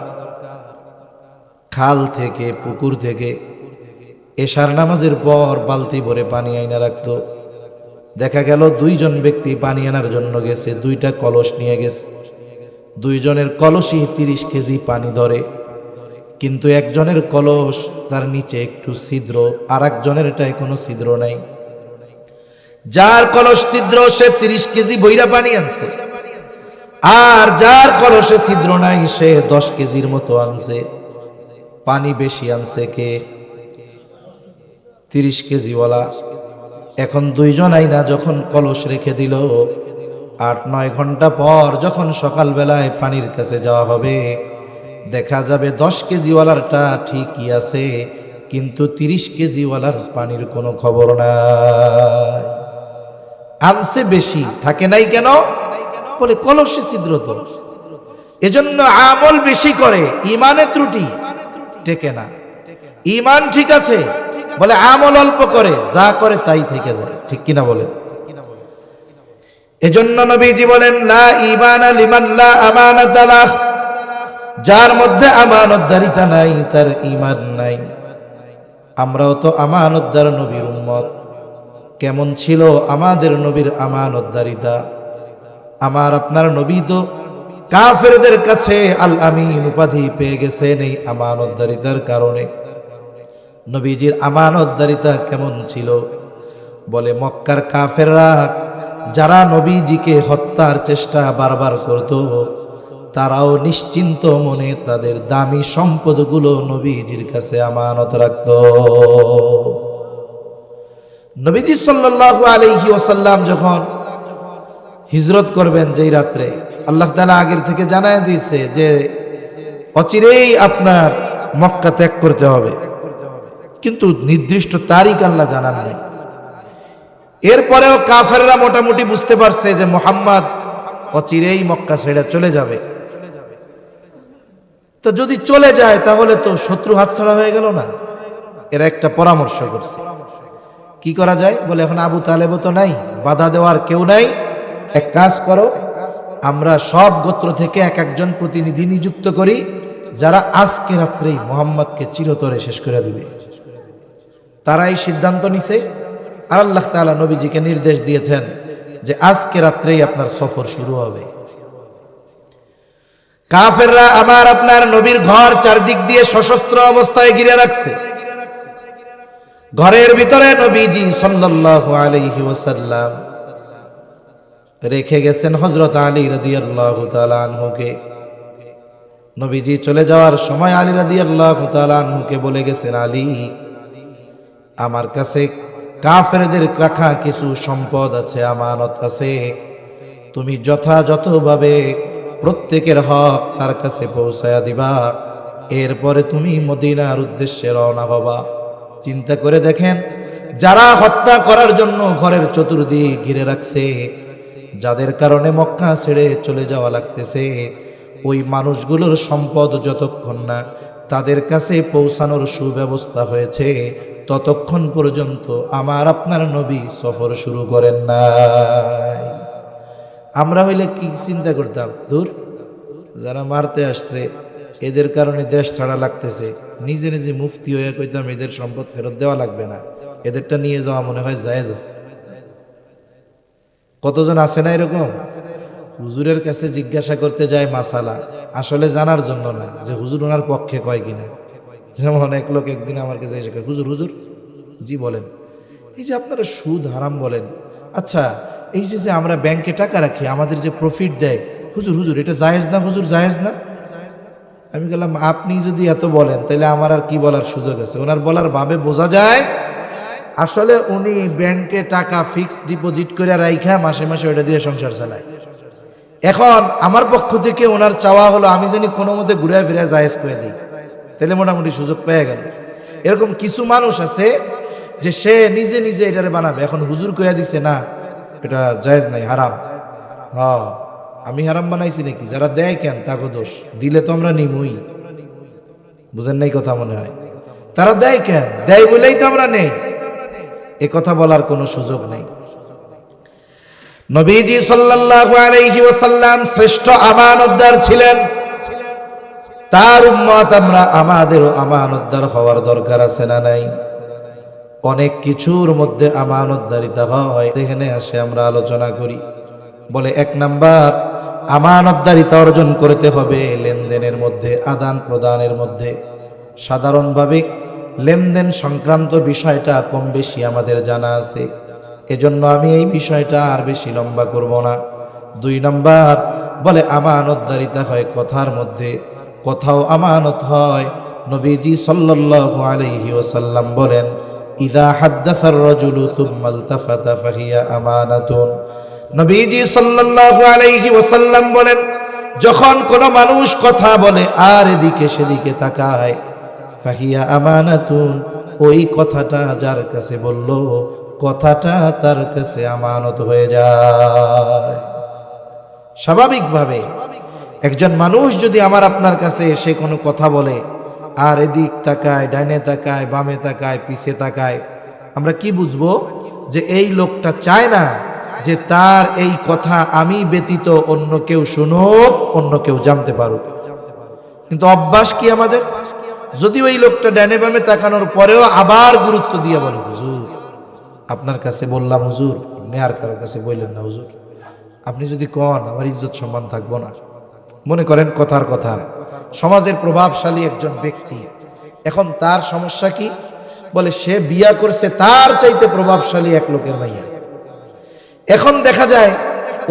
খাল থেকে, পুকুর থেকে এশার নামাজের পর বালতি ভরে পানি আইনা রাখতো। দেখা গেল 2জন ব্যক্তি পানি আনার জন্য গেছে, 2টা কলস নিয়ে গেছে। 2জনের কলসই 30 কেজি পানি ধরে, কিন্তু একজনের কলস, তার নিচে একটু ছিদ্র, আর একজনেরটায় কোনো ছিদ্র নাই। যার কলস ছিদ্র, সে 30 কেজি বইরা পানি আনছে, আর যার কলসে ছিদ্র নাই, সে 10 কেজির মতো আনছে। পানি বেশি আনছে কে? 30 কেজিওয়ালা। এখন 2জন আইনা যখন কলস রেখে দিল, 8-9 ঘন্টা পর যখন সকালবেলায় পানির কাছে যাওয়া হবে, দেখা যাবে 10 কেজিওয়ালারটা ঠিকই আছে, কিন্তু 30 কেজিওয়ালার পানির কোনো খবর নাই। আনছে বেশি, থাকে নাই কেন? বলে কলসে ছিদ্র তো। এজন্য আমল বেশি করে, ঈমানে ত্রুটি টেকে না। ঈমান ঠিক আছে, বলে আমল অল্প করে, যা করে তাই থেকে যায়। ঠিক কিনা বলেন? এজন্য নবীজি বলেন, লা ঈমানা লিমান লা আমানাতা লাহ। যার মধ্যে আমানতদারিতা নাই, তার ঈমান নাই। আমরাও তো আমানতদার নবীর উম্মত। কেমন ছিল আমাদের নবীর আমানতদারিতা? আমার আপনার নবী তো কাফেরদের কাছে আল আমিন উপাধি পেয়ে গেছেন এই আমানতদারিতার কারণে। নবীজির আমানতদারিতা কেমন ছিল? বলে মক্কার কাফেররা যারা নবীজিকে হত্যার চেষ্টা বারবার করত, তারাও নিশ্চিন্ত মনে তাদের দামি সম্পদগুলো নবীজির কাছে আমানত রাখত। নবীজি সাল্লাল্লাহু আলাইহি ওয়াসাল্লাম যখন হিজরত করবেন যেই রাত্রে, আল্লাহ তাআলা আগের থেকে জানায় দিয়েছে যে অচিরেই আপনার মক্কা ত্যাগ করতে হবে, কিন্তু নির্দিষ্ট তারিখ আল্লাহ জানান নাই। এরপরেও কাফেররা মোটামুটি বুঝতে পারছে যে মুহাম্মদ অচিরেই মক্কা ছেড়ে চলে যাবে। তো যদি চলে যায় তাহলে তো শত্রু হাতছাড়া হয়ে গেল না। এরা একটা পরামর্শ করছে, কি করা যায়? বলে এখন আবু তালেবও তো নাই, বাধা দেওয়ার কেউ নাই, এক কাজ করো, আমরা সব গোত্র থেকে এক একজন প্রতিনিধি নিযুক্ত করি, যারা আজকে রাত্রেই মুহাম্মদকে চিরতরে শেষ করে দিবে। তারাই সিদ্ধান্ত নিছে। আর আল্লাহ তাআলা নবীজিকে নির্দেশ দিয়েছেন যে আজকে রাত্রেই আপনার সফর শুরু হবে। কাফেররা আমার আপনার নবীর ঘর চারদিক দিয়ে সশস্ত্র অবস্থায় ঘিরে রাখছে। ঘরের ভিতরে নবীজি সাল্লাল্লাহু আলাইহি ওয়াসাল্লাম রেখে গেছেন হযরত আলী রাদিয়াল্লাহু তাআলা আনহুকে। নবীজি চলে যাওয়ার সময় আলী রাদিয়াল্লাহু তাআলা আনহুকে বলে গেছেন, আলী, আমার কাছে কাফেরদের রাখা কিছু সম্পদ আছে, আমানত আছে, তুমি যথাযথভাবে প্রত্যেকের হক তার কাছে পৌঁছায়া দিবা, এরপরে তুমি মদিনার উদ্দেশ্যে রওনা হবা। চিন্তা করে দেখেন, যারা হত্যা করার জন্য ঘরের চতুর্দিক ঘিরে রাখছে, যাদের কারণে মক্কা ছেড়ে চলে যাওয়া লাগতেছে, ওই মানুষগুলোর সম্পদ যতক্ষণ না তাদের কাছে পৌঁছানোর সুব্যবস্থা হয়েছে, ততক্ষণ পর্যন্ত আমার আপনার নবী সফর শুরু করেন নাই। আমরা হইলে কি চিন্তা করতাম, দূর, যারা মারতে আসছে এদের কারণে দেশ ছাড়া লাগতেছে, নিজে নিজে মুফতি হয়ে কইতাম এদের সম্পদ ফেরত দেওয়া লাগবে না, এদেরটা নিয়ে যাওয়া মনে হয় জায়েজ আছে। কতজন আছে না এরকম? হুজুরের কাছে জিজ্ঞাসা করতে যায় মাসালা, আসলে জানার জন্য না যে হুজুর ওনার পক্ষে কয় কিনা। যেমন এক লোক একদিন আমার কাছে এসে কয়, হুজুর, হুজুর, জি বলেন, এই যে আপনারা সুদ হারাম বলেন, আচ্ছা এই যে আমরা ব্যাংকে টাকা রাখি, আমাদের যে প্রফিট দেয়, হুজুর হুজুর এটা জায়েজ না, হুজুর জায়েজ না? আমি বললাম, আপনি যদি এত বলেন তাহলে আমার আর কি বলার সুযোগ আছে? ওনার বলার ভাবে বোঝা যায় আসলে উনি ব্যাংকে টাকা ফিক্সড ডিপোজিট করে রাইখা মাসে মাসে ওটা দিয়ে সংসার চালায়। এখন আমার পক্ষ থেকে ওনার চাওয়া হলো আমি জানি কোনো মতে ঘুরে ফিরে জায়েজ করে দিই, তাহলে মোটামুটি সুযোগ পেয়ে গেল। এরকম কিছু মানুষ আছে যে সে নিজে নিজে এটারে বানাবে, এখন হুজুর কইয়া দিছে না এটা জায়েজ নাই, হারাম। হ্যাঁ, আমি হারাম বানাইছি নাকি? যারা দেয় কেন তাকে দোষ, দিলে তো আমরা নিমুই। বুঝেন নাই কথা মনে হয়? তারা দেয় কেন? দেয় বলেই তো আমরা নেই, এ কথা বলার কোনো সুযোগ নেই। নবীজি সাল্লাল্লাহু আলাইহি ওয়াসাল্লাম শ্রেষ্ঠ আমানতদার ছিলেন। তার উম্মত আমরা, আমাদেরও আমানতদার হওয়ার দরকার আছে না নাই? অনেক কিছুর মধ্যে আমানতদারিতা হয়, এখানে আসে আমরা আলোচনা করি। বলে এক নাম্বার, আমানতদারিতা অর্জন করতে হবে লেনদেনের মধ্যে, আদান প্রদানের মধ্যে। সাধারণভাবে লেনদেন সংক্রান্ত বিষয়টা কম বেশি আমাদের জানা আছে, এজন্য আমি এই বিষয়টা আর বেশি লম্বা করব না। দুই নাম্বার, বলে আমানতদারিতা হয় কথার মধ্যে, কথাও আমানত হয়। নবীজি সাল্লাল্লাহু আলাইহি ওয়াসাল্লাম বলেন, ইযা হাদ্দাসার রাজুলু সুম্মা ইলতাফাতা ফাহিয়া আমানাতুন। নবীজি সাল্লাল্লাহু আলাইহি ওয়াসাল্লাম বলেন, যখন কোন মানুষ কথা বলে আর এদিকে সেদিকে তাকায়, ফাহিয়া আমানাতুন, ওই কথাটা যার কাছে বলল, কথাটা তার কাছে আমানত হয়ে যায়। স্বাভাবিকভাবে একজন মানুষ যদি আমার আপনার কাছে এসে কোনো কথা বলে আর এদিক তাকায়, ডাইনে তাকায়, বামে তাকায়, পিছে তাকায়, আমরা কি বুঝবো? যে এই লোকটা চায় না যে তার এই কথা আমি ব্যতীত অন্য কেউ শুনুক, অন্য কেউ জানতে পারুক। কিন্তু অভ্যাস কি আমাদের? যদি ওই লোকটা ডাইনে বামে তাকানোর পরেও আবার গুরুত্ব দিয়ে বলে, হুজুর আপনার কাছে বললাম, হুজুর আপনি আর কারোর কাছে বললেন না, হুজুর আপনি যদি কন আমার ইজ্জত সম্মান থাকবো না। মনে করেন কথার কথা, সমাজের প্রভাবশালী একজন ব্যক্তি, এখন তার সমস্যা কি? বলে সে বিয়া করছে তার চাইতে প্রভাবশালী এক লোকের মাইয়া। এখন দেখা যায়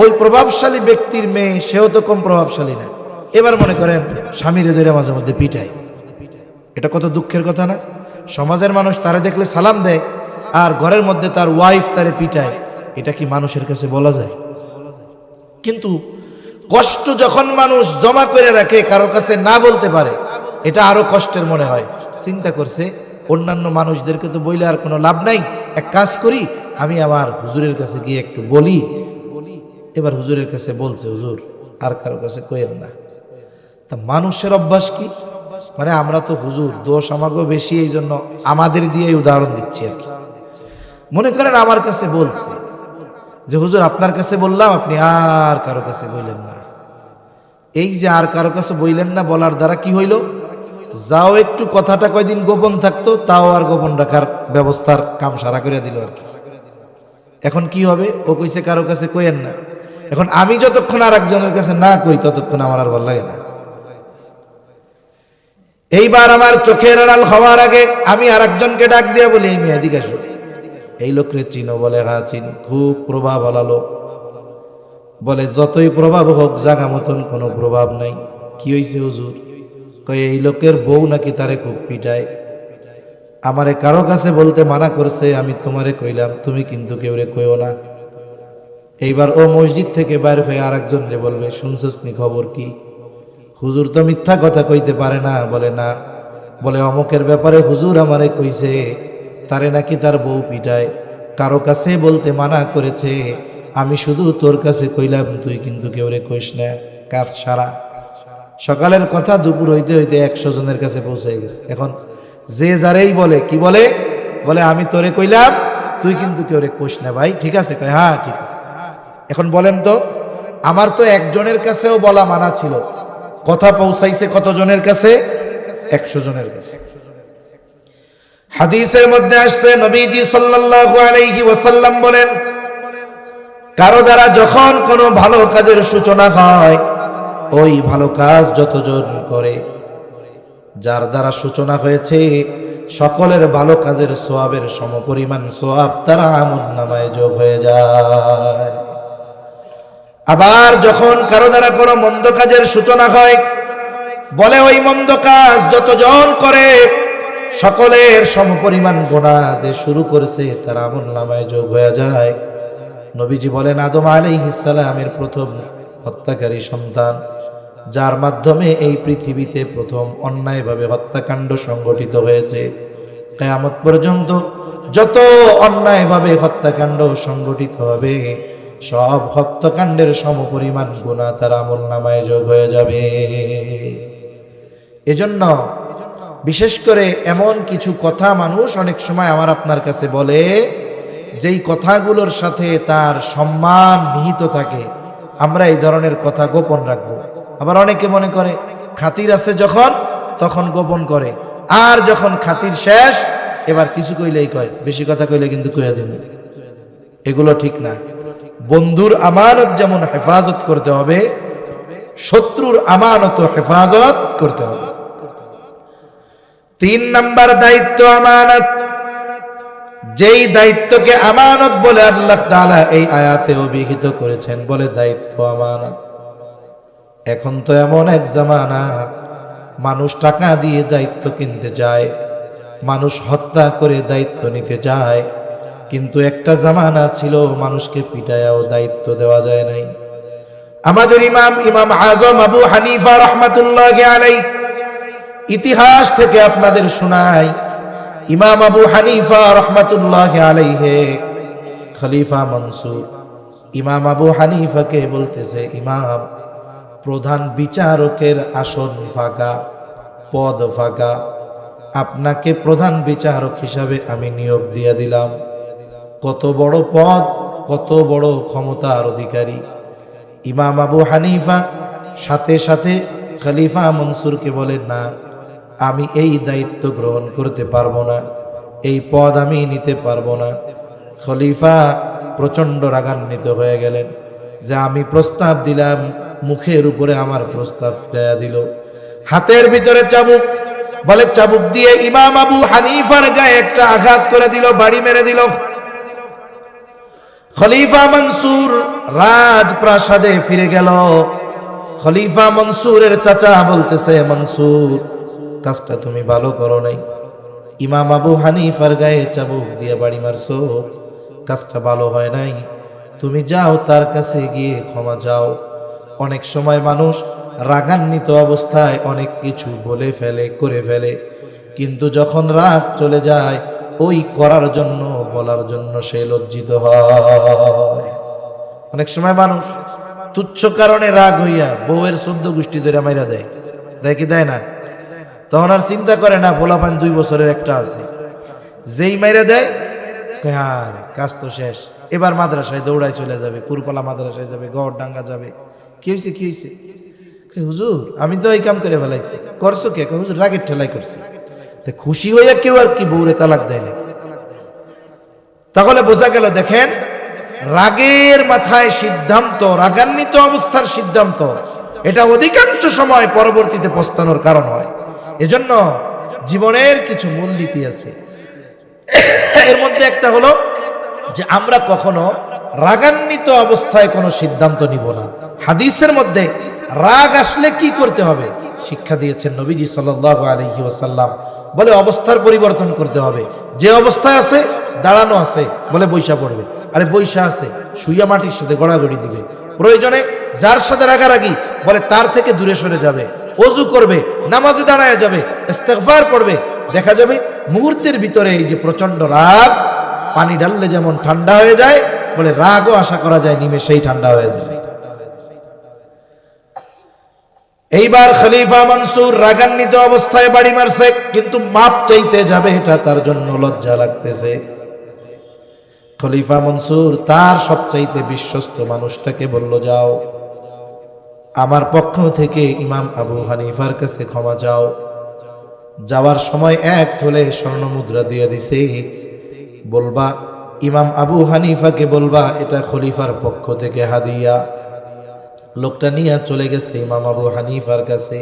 ওই প্রভাবশালী ব্যক্তির মেয়ে সেও তো কম প্রভাবশালী না। এবার মনে করেন স্বামীরে ধরে মাঝে মধ্যে পিটায়, এটা কত দুঃখের কথা না? সমাজের মানুষ তারে দেখলে সালাম দেয়, আর ঘরের মধ্যে তার ওয়াইফ তারে পিটায়। এটা কি মানুষের কাছে বলা যায়? কিন্তু কষ্ট যখন মানুষ জমা করে রাখে, কারো কাছে না বলতে পারে, এটা আরো কষ্টের মনে হয়। চিন্তা করছে অন্যান্য মানুষদেরকে তো বইলে আর কোনো লাভ নাই, এক কাজ করি আমি আমার হুজুরের কাছে গিয়ে একটু বলি। এবার হুজুরের কাছে বলছে, হুজুর আর কারো কাছে কইেন না। তা মানুষের অভ্যাস কি, মানে আমরা তো হুজুর দোষ আমাকেও বেশি, এই জন্য আমাদের দিয়ে উদাহরণ দিচ্ছি আর কি। মনে করেন আমার কাছে বলছে যে হুজুর আপনার কাছে বললাম, আপনি আর কারো কাছে বললেন না। এই যে আর কারো কাছে বললেন না বলার দ্বারা কি হইল, যাও একটু কথাটা কয়দিন গোপন থাকতো, তাও আর গোপন রাখার ব্যবস্থার কাম সারা করে দিল আর কি। এখন কি হবে, ও কইছে কারো কাছে কইেন না, এখন আমি যতক্ষণ আর একজনের কাছে না কই ততক্ষণ আমার আর ভালো লাগে না। এইবার আমার চোখের আড়াল হওয়ার আগে আমি আর একজনকে ডাক দিয়া বলি, এই মেয়ে এদিকে আসো। এই লোকরে চিনো? বলে হ্যাঁ চিনি, খুব প্রভাব আলা লোক। বলে যতই প্রভাব হোক জাগা মতন কোনো প্রভাব নাই। কি হইছে হুজুর? কয় এই লোকের বউ নাকি তারে খুব পিটায়, আমারে কারো কাছে বলতে মানা করছে, আমি তোমারে কইলাম, তুমি কিন্তু কেউরে কইও না। এইবার ও মসজিদ থেকে বাইর হয়ে আর একজন রে বলবে, শুনছস নি খবর কি? হুজুর তো মিথ্যা কথা কইতে পারে না। বলে না, বলে অমুকের ব্যাপারে হুজুর আমারে কইছে, তারে নাকি তার বউ পিটায়, কারো কাছে বলতে মানা করেছে, আমি শুধু তোর কাছে কইলাম, তুই কিন্তু কেউরে কইস না। কাজ সারা। সকালের কথা দুপুর হইতে হইতে 100 জনের কাছে পৌঁছে গেছে। এখন যে যারেই বলে, কি বলে, বলে আমি তোরে কইলাম, তুই কিন্তু কেউরে কইস না। ভাই ঠিক আছে? কয় হ্যাঁ ঠিক আছে। এখন বলেন তো, আমার তো একজনের কাছেও বলা মানা ছিল, কথা পৌঁছাইছে কতজনের কাছে? 100 জনের কাছে। হাদিসের মধ্যে আসছে, নবীজি সাল্লাল্লাহু আলাইহি ওয়াসাল্লাম বলেন, কারো দ্বারা যখন কোনো ভালো কাজের সূচনা হয়, ওই ভালো কাজ যতজন করে, যার দ্বারা সূচনা হয়েছে, সকলের ভালো কাজের সওয়াবের সমপরিমাণ সওয়াব তার আমলনামায় যোগ হয়ে যায়। আবার যখন কারো দ্বারা কোনো মন্দ কাজের সূচনা হয়, বলে ওই মন্দ কাজ যতজন করে, সকলের সমপরিমাণ গুনাহ যে শুরু করেছে তার আমলনামায় যোগ হয়ে যায়। নবীজি বলেন, আদম আলাইহিস সালামের প্রথম হত্যাকারী সন্তান, যার মাধ্যমে এই পৃথিবীতে প্রথম অন্যায়ভাবে হত্যাকাণ্ড সংগঠিত হয়েছে, কিয়ামত পর্যন্ত যত অন্যায়ভাবে হত্যাকাণ্ড সংগঠিত হবে, সব হত্যাকাণ্ডের সমপরিমাণ গুনাহ তার আমলনামায় যোগ হয়ে যাবে। এজন্য বিশেষ করে এমন কিছু কথা মানুষ অনেক সময় আমার আপনার কাছে বলে, যেই কথাগুলোর সাথে তার সম্মান নিহিত থাকে, আমরা এই ধরনের কথা গোপন রাখবো। আবার অনেকে মনে করে খাতির আছে যখন, তখন গোপন করে, আর যখন খাতির শেষ এবার কিছু কইলেই কয়, বেশি কথা কইলে কিন্তু কইয়া দিন। এগুলো ঠিক না। বন্ধুর আমানত যেমন হেফাজত করতে হবে, শত্রুর আমানত হেফাজত করতে হবে। 3 নাম্বার দায়িত্ব আমানত। যেই দায়িত্বকে আমানত বলে আল্লাহ তাআলা এই আয়াতে অভিহিত করেছেন, বলে দায়িত্ব আমানত। এখন তো এমন এক জামানা, মানুষ টাকা দিয়ে দায়িত্ব কিনতে যায়, মানুষ হত্যা করে দায়িত্ব নিতে যায়। কিন্তু একটা জামানা ছিল মানুষকে পিটায়াও দায়িত্ব দেওয়া যায় নাই। আমাদের ইমাম আজম আবু হানিফা রাহমাতুল্লাহি আলাইহি, ইতিহাস থেকে আপনাদের শোনাই, ইমাম আবু হানিফা রাহমাতুল্লাহি আলাইহি খলিফা মনসুর, ইমাম আবু হানিফাকে বলতেছে, ইমাম, প্রধান বিচারকের আসন ফাঁকা, পদ ফাঁকা, আপনাকে প্রধান বিচারক হিসাবে আমি নিয়োগ দিয়ে দিলাম। কত বড় পদ, কত বড় ক্ষমতার অধিকারী। ইমাম আবু হানিফা সাথে সাথে খলিফা মনসুরকে বলেন, না, আমি এই দায়িত্ব গ্রহণ করতে পারবো না, এই পদ আমি নিতে পারবো না। খলিফা প্রচন্ড রাগান্বিত হয়ে গেলেন যে আমি প্রস্তাব দিলাম, মুখের উপরে আমার প্রস্তাব ফিরাইয়া দিল। হাতের ভিতরে চাবুক, বলে চাবুক দিয়ে ইমাম আবু হানিফার গায়ে একটা আঘাত করে দিল, বাড়ি মেরে দিল। খলিফা মনসুর রাজপ্রাসাদে ফিরে গেল। খলিফা মনসুরের চাচা বলতেছে, মনসুর, কাজটা তুমি ভালো করো নাই। ইমাম আবু হানিফার গায়ে চাবুক দিয়ে বাড়ি মারছো, কাজটা ভালো হয় নাই। তুমি যাও, তার কাছে গিয়ে ক্ষমা চাও। অনেক সময় মানুষ রাগান্বিত অবস্থায় অনেক কিছু বলে ফেলে, করে ফেলে, কিন্তু যখন রাগ চলে যায় ওই করার জন্য, বলার জন্য সে লজ্জিত হয়। অনেক সময় মানুষ তুচ্ছ কারণে রাগ হইয়া বউয়ের 14 গোষ্ঠী ধরে মাইরা দেয়, দেয় কি দেয় না? তখন আর চিন্তা করে না পোলাপান 2 বছরের একটা আছে, যেই মাইরা দেয় আর কাজ তো শেষ, এবার মাদ্রাসায় দৌড়ায় চলে যাবে, পুরপালা মাদ্রাসায় যাবে, গড় ডাঙ্গা যাবে। কি হয়েছে, কি হয়েছে? হুজুর আমি তো এই কাম করে ফেলাইছি। করছো কে? হুজুর রাগের ঠেলাই করছি। খুশি হইয়া কেউ আর কি বউরে তালাক দেয় না? তাহলে বোঝা গেল, দেখেন, রাগের মাথায় সিদ্ধান্ত, রাগান্বিত অবস্থার সিদ্ধান্ত, এটা অধিকাংশ সময় পরবর্তীতে পস্তানোর কারণ হয়। এজন্য জীবনের কিছু মূলনীতি আছে। এর মধ্যে একটা হলো যে আমরা কখনো রাগান্বিত অবস্থায় কোনো সিদ্ধান্ত নিব না। হাদিসের মধ্যে রাগ আসলে কি করতে হবে শিক্ষা দিয়েছেন নবীজি সাল্লাল্লাহু আলাইহি ওয়াসাল্লাম। বলে অবস্থার পরিবর্তন করতে হবে। যে অবস্থায় আছে, দাঁড়ানো আছে, বলে বৈশা পড়বে। আরে বৈশা আছে, শুইয়া মাটির সাথে গড়াগড়ি দিবে। প্রয়োজনে যার সাথে রাগারাগি, বলে তার থেকে দূরে সরে যাবে, ওযু করবে, নামাজে দাঁড়ায় যাবে, ইস্তেগফার পড়বে। দেখা যাবে মুহূর্তের ভিতরে এই যে প্রচন্ড রাগ, পানি ঢাললে যেমন ঠান্ডা হয়ে যায়, বলে রাগও আশা করা যায় নিমেষেই ঠান্ডা হয়ে যায়। এইবার খলিফা মনসুর রাগান্বিত অবস্থায় বাড়ি মারছে, কিন্তু মাপ চাইতে যাবে, এটা তার জন্য লজ্জা লাগতেছে। খলিফা মনসুর তার সবচাইতে বিশ্বস্ত মানুষটাকে বলল, যাও, আমার পক্ষ থেকে ইমাম আবু হানিফার কাছে ক্ষমা চাও। যাওয়ার সময় 1 তোলে স্বর্ণ মুদ্রা দিয়ে দিছে। বলবা ইমাম আবু হানিফাকে বলবা এটা খলিফার পক্ষ থেকে হাদিয়া। লোকটা নিয়ে চলে গেছে ইমাম আবু হানিফার কাছে,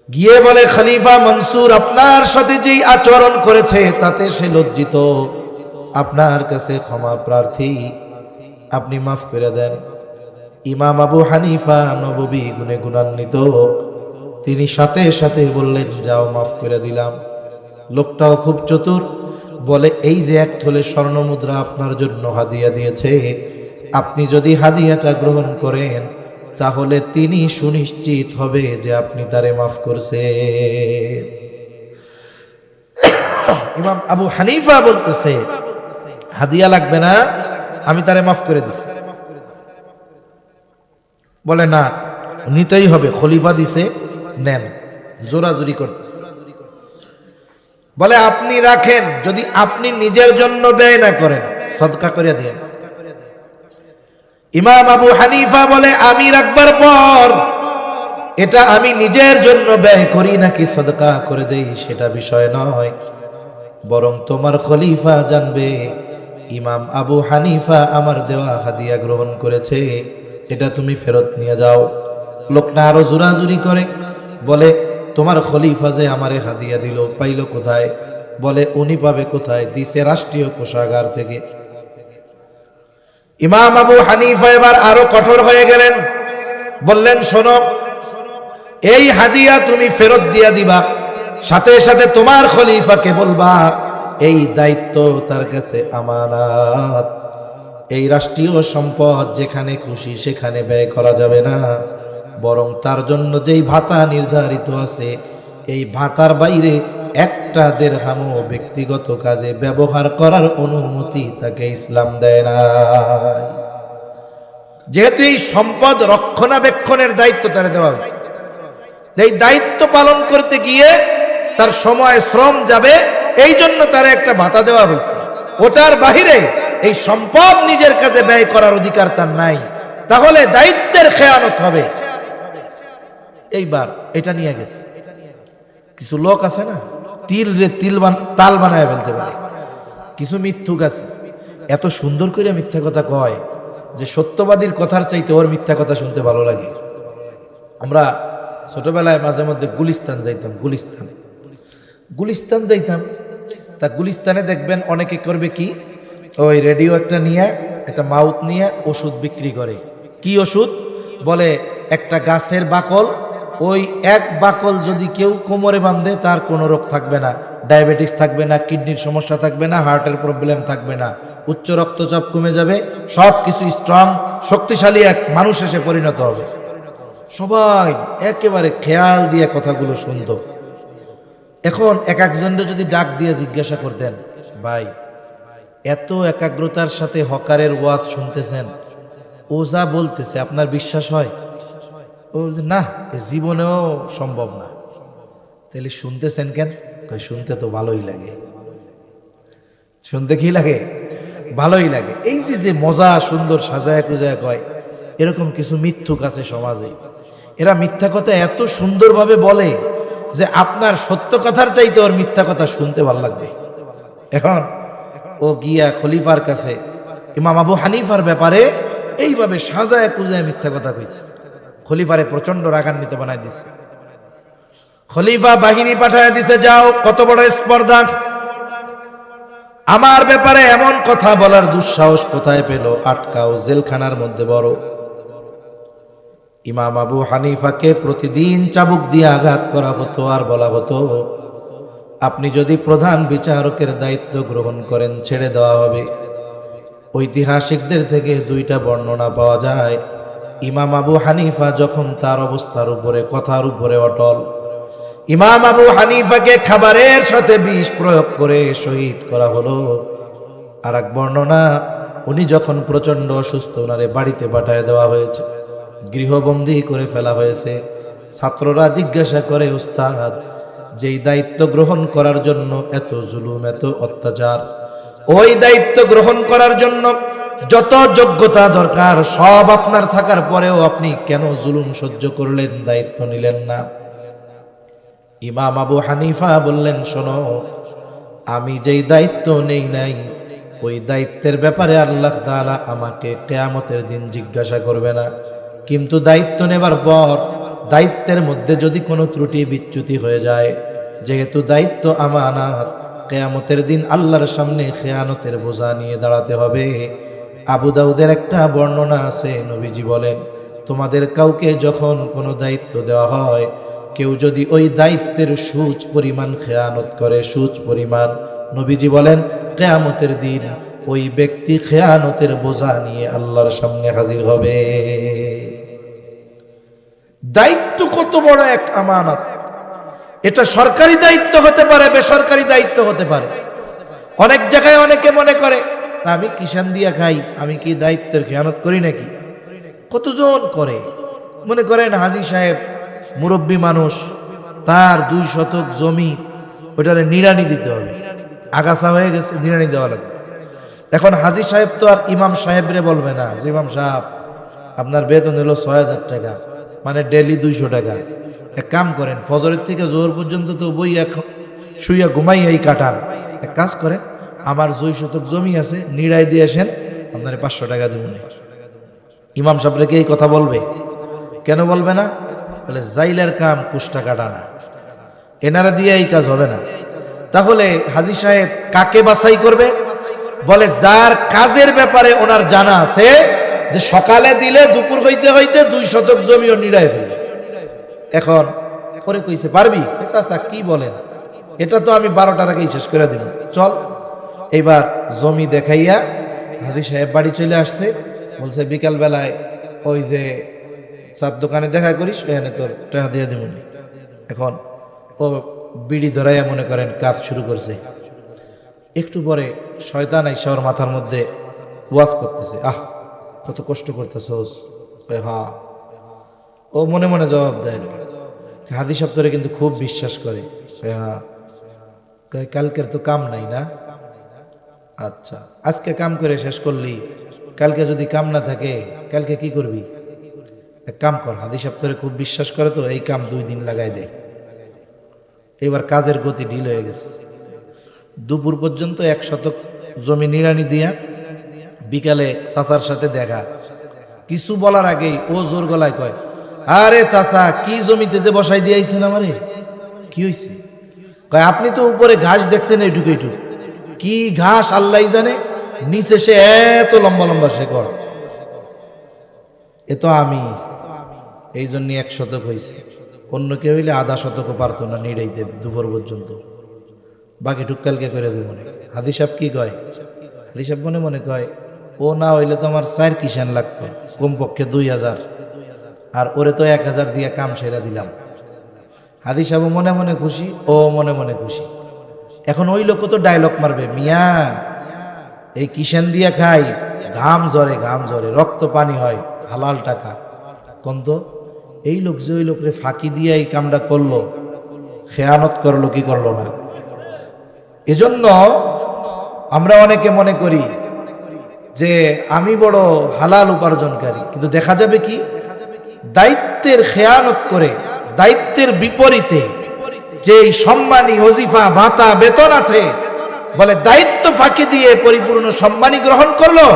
গিয়ে বলে, খলিফা মনসুর আপনার সাথে যেই আচরণ করেছে তাতে সে লজ্জিত, আপনার কাছে ক্ষমা প্রার্থী, আপনি মাফ করে দেন। ইমাম আবু হানিফা নববী গুণে গুণান্বিত, তিনি সাথে সাথে বললেন, যাও, মাফ করে দিলাম। লোকটাও খুব চতুর, বলে, এই যে 1 তোলে স্বর্ণ মুদ্রা আপনার জন্য হাদিয়া দিয়েছে, আপনি যদি হাদিয়াটা গ্রহণ করেন তাহলে তিনি সুনিশ্চিত হবে যে আপনি তারে মাফ করছেন। ইমাম আবু হানিফা বলতেছে, হাদিয়া লাগবে না, আমি তারে মাফ করে দিছি। বলে, না, নিতেই হবে, খলিফা দিছে, নেন। জোরাজুরি করতেছে। বলে, আপনি রাখেন, যদি আপনি নিজের জন্য ব্যয় না করেন, সদকা করে দিয়ে। ইমাম আবু হানিফা বলে, আমি রাখবার পর এটা আমি নিজের জন্য ব্যয় করি নাকি সদকা করে দেই সেটা বিষয় নয়, বরং তোমার খলিফা জানবে ইমাম আবু হানিফা আমার দেওয়া হাদিয়া গ্রহণ করেছে, এটা তুমি ফেরত নিয়ে যাও। লোকটা আরো জোরাজুরি করে, বলে, তোমার খলিফা যে আমারে হাদিয়া দিল, পাইল কোথায়? বলে, উনি পাবে কোথায়? দিছে রাষ্ট্রীয় কোষাগার থেকে। ইমাম আবু হানিফা এবার আরো কঠোর হয়ে গেলেন, বললেন, শোনো, এই হাদিয়া তুমি ফেরত দিয়া দিবা, সাথে সাথে তোমার খলিফাকে বলবা এই দায়িত্ব তার কাছে আমানত, এই রাষ্ট্রীয় সম্পদ যেখানে খুশি সেখানে ব্যয় করা যাবে না, বরং তার জন্য যেই ভাতা নির্ধারিত আছে এই ভাতার বাইরে 1টা দিরহামও ব্যক্তিগত কাজে ব্যবহার করার অনুমতি তাকে ইসলাম দেয় না। যেহেতু এই সম্পদ রক্ষণাবেক্ষণের দায়িত্ব তার দেওয়া হয়েছে, এই দায়িত্ব পালন করতে গিয়ে তার সময় শ্রম যাবে, এই জন্য তার একটা ভাতা দেওয়া হয়েছে। ওটার বাহিরে এই সম্পদ নিজের কাজে ব্যয় করার অধিকার তার নাই, তাহলে দায়িত্বের খেয়ানত হবে। এইবার এটা নিয়ে গেছে। কিছু লোক আছে না, তাল বানায় ফেলতে পারে। কিছু মিথ্যুক আছে, এত সুন্দর করে মিথ্যা কথা কয় যে সত্যবাদীর কথার চাইতে ওর মিথ্যা কথা শুনতে ভালো লাগে। আমরা ছোটবেলায় মাঝে মধ্যে গুলিস্তান যাইতাম, গুলিস্তান গুলিস্তান যাইতাম, তা গুলিস্তানে দেখবেন অনেকে করবে কি, ওই রেডিও একটা নিয়ে, একটা মাউথ নিয়ে ওষুধ বিক্রি করে। কি ওষুধ? বলে একটা গাছের বাকল, ওই এক বাকল যদি কেউ কোমরে বাঁধে তার কোনো রোগ থাকবে না, ডায়াবেটিস থাকবে না, কিডনির সমস্যা থাকবে না, হার্টের প্রবলেম থাকবে না, উচ্চ রক্তচাপ কমে যাবে, সব কিছু স্ট্রং শক্তিশালী এক মানুষ এসে পরিণত হবে। সবাই একেবারে খেয়াল দিয়ে কথাগুলো শুনত। এখন এক একজনকে যদি ডাক দিয়ে জিজ্ঞাসা করতেন, ভাই এত একাগ্রতার সাথে হকারের ওয়াজ শুনতেছেন, ও যা বলতেছে আপনার বিশ্বাস হয়? ও না, জীবনেও সম্ভব না। তাহলে শুনতেছেন কেন? শুনতে তো ভালোই লাগে। শুনতে কি লাগে? ভালোই লাগে। এই যে মজা সুন্দর সাজায় কুজায় কয়, এরকম কিছু মিথ্যুক আছে সমাজে। এরা মিথ্যা কথা এত সুন্দরভাবে বলে যে আপনার সত্য কথার চাইতে ওর মিথ্যা কথা শুনতে ভালো লাগবে। এখন ও গিয়া খলিফার কাছে ইমাম আবু হানিফার ব্যাপারে এইভাবে সাজায় কুজায় মিথ্যা কথা কইছে। খলিফারে প্রচন্ড রাগান্বিত বানাই দিছে। খলিফা বাহিনী পাঠায় দিছে, যাও, কত বড় স্পর্ধা, আমার ব্যাপারে এমন কথা বলার দুঃসাহস কোথায় পেল, আটকাও, জেলখানার মধ্যে বড়। ইমাম আবু হানিফাকে প্রতিদিন চাবুক দিয়ে আঘাত করা হতো আর বলা হতো, আপনি যদি প্রধান বিচারকের দায়িত্ব গ্রহণ করেন ছেড়ে দেওয়া হবে। ঐতিহাসিকদের থেকে দুইটা বর্ণনা পাওয়া যায়। ইমাম আবু হানিফা যখন তার অবস্থার উপরে, কথার উপরে অটল, ইমাম আবু হানিফাকে খাবারের সাথে বিষ প্রয়োগ করে শহীদ করা হলো। আর এক বর্ণনা, উনি যখন প্রচন্ড অসুস্থ, ওনারে বাড়িতে পাঠায় দেওয়া হয়েছে, গৃহবন্দী করে ফেলা হয়েছে। ছাত্ররা জিজ্ঞাসা করে, উস্তাদ, যেই দায়িত্ব গ্রহণ করার জন্য এত জুলুম, এত অত্যাচার, ওই দায়িত্ব গ্রহণ করার জন্য যত যোগ্যতা দরকার সব আপনার থাকার পরেও আপনি কেন জুলুম সহ্য করলেন, দায়িত্ব নিলেন না? ইমাম আবু হানিফা বললেন, শোনো, আমি যেই দায়িত্ব নেই নাই, ওই দায়িত্বের ব্যাপারে আল্লাহ তাআলা আমাকে কিয়ামতের দিন জিজ্ঞাসা করবে না। কিন্তু দায়িত্ব নেবার পর দায়িত্বের মধ্যে যদি কোনো ত্রুটি বিচ্যুতি হয়ে যায়, যেহেতু দায়িত্ব আমানত, কিয়ামতের দিন আল্লাহর সামনে খেয়ানতের বোঝা নিয়ে দাঁড়াতে হবে। আবু দাউদের একটা বর্ণনা আছে, নবীজি বলেন, তোমাদের কাউকে যখন কোনো দায়িত্ব দেওয়া হয়, কেউ যদি ওই দায়িত্বের সূচ পরিমাণ খেয়ানত করে, সূচ পরিমাণ, নবীজি বলেন কিয়ামতের দিন ওই ব্যক্তি খেয়ানতের বোঝা নিয়ে আল্লাহর সামনে হাজির হবে। দায়িত্ব কত বড় এক আমানত! এটা সরকারি দায়িত্ব হতে পারে, বেসরকারি দায়িত্ব হতে পারে। অনেক জায়গায় অনেকে মনে করে, আমি কিষান দিয়া খাই, আমি কি দায়িত্বের খেয়ানত করি নাকি? কতজন করে। মনে করেন হাজী সাহেব মুরব্বী মানুষ, তার 2 শতক জমি, ওইটারে নিড়ানি দিতে হবে, আগাছা হয়ে গেছে, নিড়ানি দেওয়া লাগবে। এখন হাজী সাহেব তো আর ইমাম সাহেবরে বলবে না যে, ইমাম সাহেব আপনার বেতন হলো 6000 টাকা, মানে ডেলি 200 টাকা। এক কাম করেন, ফজরের থেকে জোহর পর্যন্ত তো বই শুইয়া ঘুমাইয়াই কাটান, এক কাজ করেন, আমার 2 শতক জমি আছে, নিড়াই দিয়ে আসেন, আপনার 500 টাকা দিব না। ইমাম সাহেবরে কি এই কথা বলবে? কেন বলবে না? বলে জাইলের কাম কুষ্টা কাটানা, এনারা দিয়ে এই কাজ হবে না। তাহলে হাজী সাহেব কাকে বাছাই করবে? বলে যার কাজের ব্যাপারে ওনার জানা আছে যে সকালে দিলে দুপুর হইতে হইতে 2 শতক জমিও নিড়াই ফেলবে। এখন পরে কইছে, পারবি? চাচা কি বলেন, এটা তো আমি 12টার আগেই শেষ করে দিব, চল। এইবার জমি দেখাইয়া হাজী সাহেব বাড়ি চলে আসছে। বলছে বিকাল বেলায় ওই যে চার দোকানে দেখা করিস, এখানে তোর টাকা দিয়ে দিব। এখন ও বিড়ি ধরাইয়া মনে করেন কাজ শুরু করছে। একটু পরে শয়তান আইসা ওর মাথার মধ্যে ওয়াজ করতেছে, আহ কত কষ্ট করতেছোস। হ্যাঁ, ও মনে মনে জবাব দেয়, হাদী শব্দরে কিন্তু খুব বিশ্বাস করে। হ্যাঁ, কালকের তো কাম নাই না? আচ্ছা, আজকে কাম করে শেষ করলি, কালকে যদি কাম না থাকে কালকে কি করবি? এক কাম কর, হাদী শব্দরে খুব বিশ্বাস করে তো, এই কাম 2 দিন লাগাই দে। এবার কাজের গতি ঢিল হয়ে গেছে। দুপুর পর্যন্ত 1 শতক জমি নিড়ানি দিয়া, বিকালে চাচার সাথে দেখা। কিছু বলার আগেই ও জোর গলায় কয়, আরে চাচা কি জমিতে যে বসাই দিয়েছেন আমারে, কি হয়েছে? কয় আপনি তো উপরে ঘাস দেখছেন এইটুকু এইটুকু, কি ঘাস আল্লাহ জানে, নিচে সে এত লম্বা লম্বা শেকড়। এ তো আমি, এই জন্য 1 শতক হয়েছে, অন্য কেউ হইলে আধা শতকও পারতো না নিড়াইতে দুপুর পর্যন্ত, বাকি টুকালকে করে দেব মনে। হাদি সাহেব কি কয়, হাদি সাহেব মনে মনে কয় ও না হইলে তো আমার 4 কিষান লাগতো, কমপক্ষে 2000, আর ওরে তো 1000 দিয়ে কাম সেরা দিলাম। হাদি সাহেব মনে মনে খুশি, ও মনে মনে খুশি। এখন ওই লোক তো ডায়লগ মারবে, মিয়া এই কিষান দিয়া খাই, ঘাম ঝরে রক্ত পানি হয়, হালাল টাকা কন্ত। এই লোক যে ওই লোকরে ফাঁকি দিয়ে এই কামটা করলো, খেয়ানত করলো কি করলো না। এজন্য আমরা অনেকে মনে করি যে আমি বড় হালাল উপার্জনকারী, কিন্তু দেখা যাবে কি দায়িত্বের খেয়ানত করে, দায়িত্বের বিপরীতে যে সম্মানী ওজিফা ভাতা বেতন আছে, বলে দায়িত্ব ফাঁকি দিয়ে পরিপূর্ণ সম্মানী গ্রহণ করলো,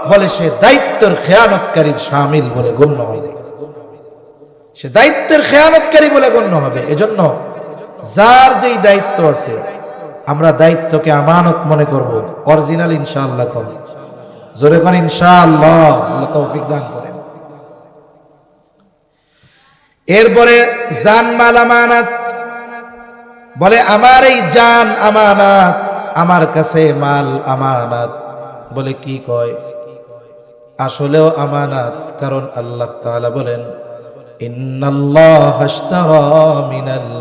বলে সে দায়িত্বের খেয়ানতকারীর শামিল বলে গণ্য হবে, সে দায়িত্বের খেয়ানতকারী বলে গণ্য হবে। এজন্য যার যেই দায়িত্ব আছে আমরা দায়িত্বকে আমানত মনে করব, অরিজিনাল ইনশাআল্লাহ করব। জোরে করে ইনশাআল্লাহ, আল্লাহ তৌফিক দান করেন। এরপরে জানমাল আমানত, বলে আমার এই জান আমানত, আমার কাছে মাল আমানত। বলে কি কয়, আসলেও আমানত, কারণ আল্লাহ তাআলা বলেন ইন্নাল্লাহা আশতারা মিনাল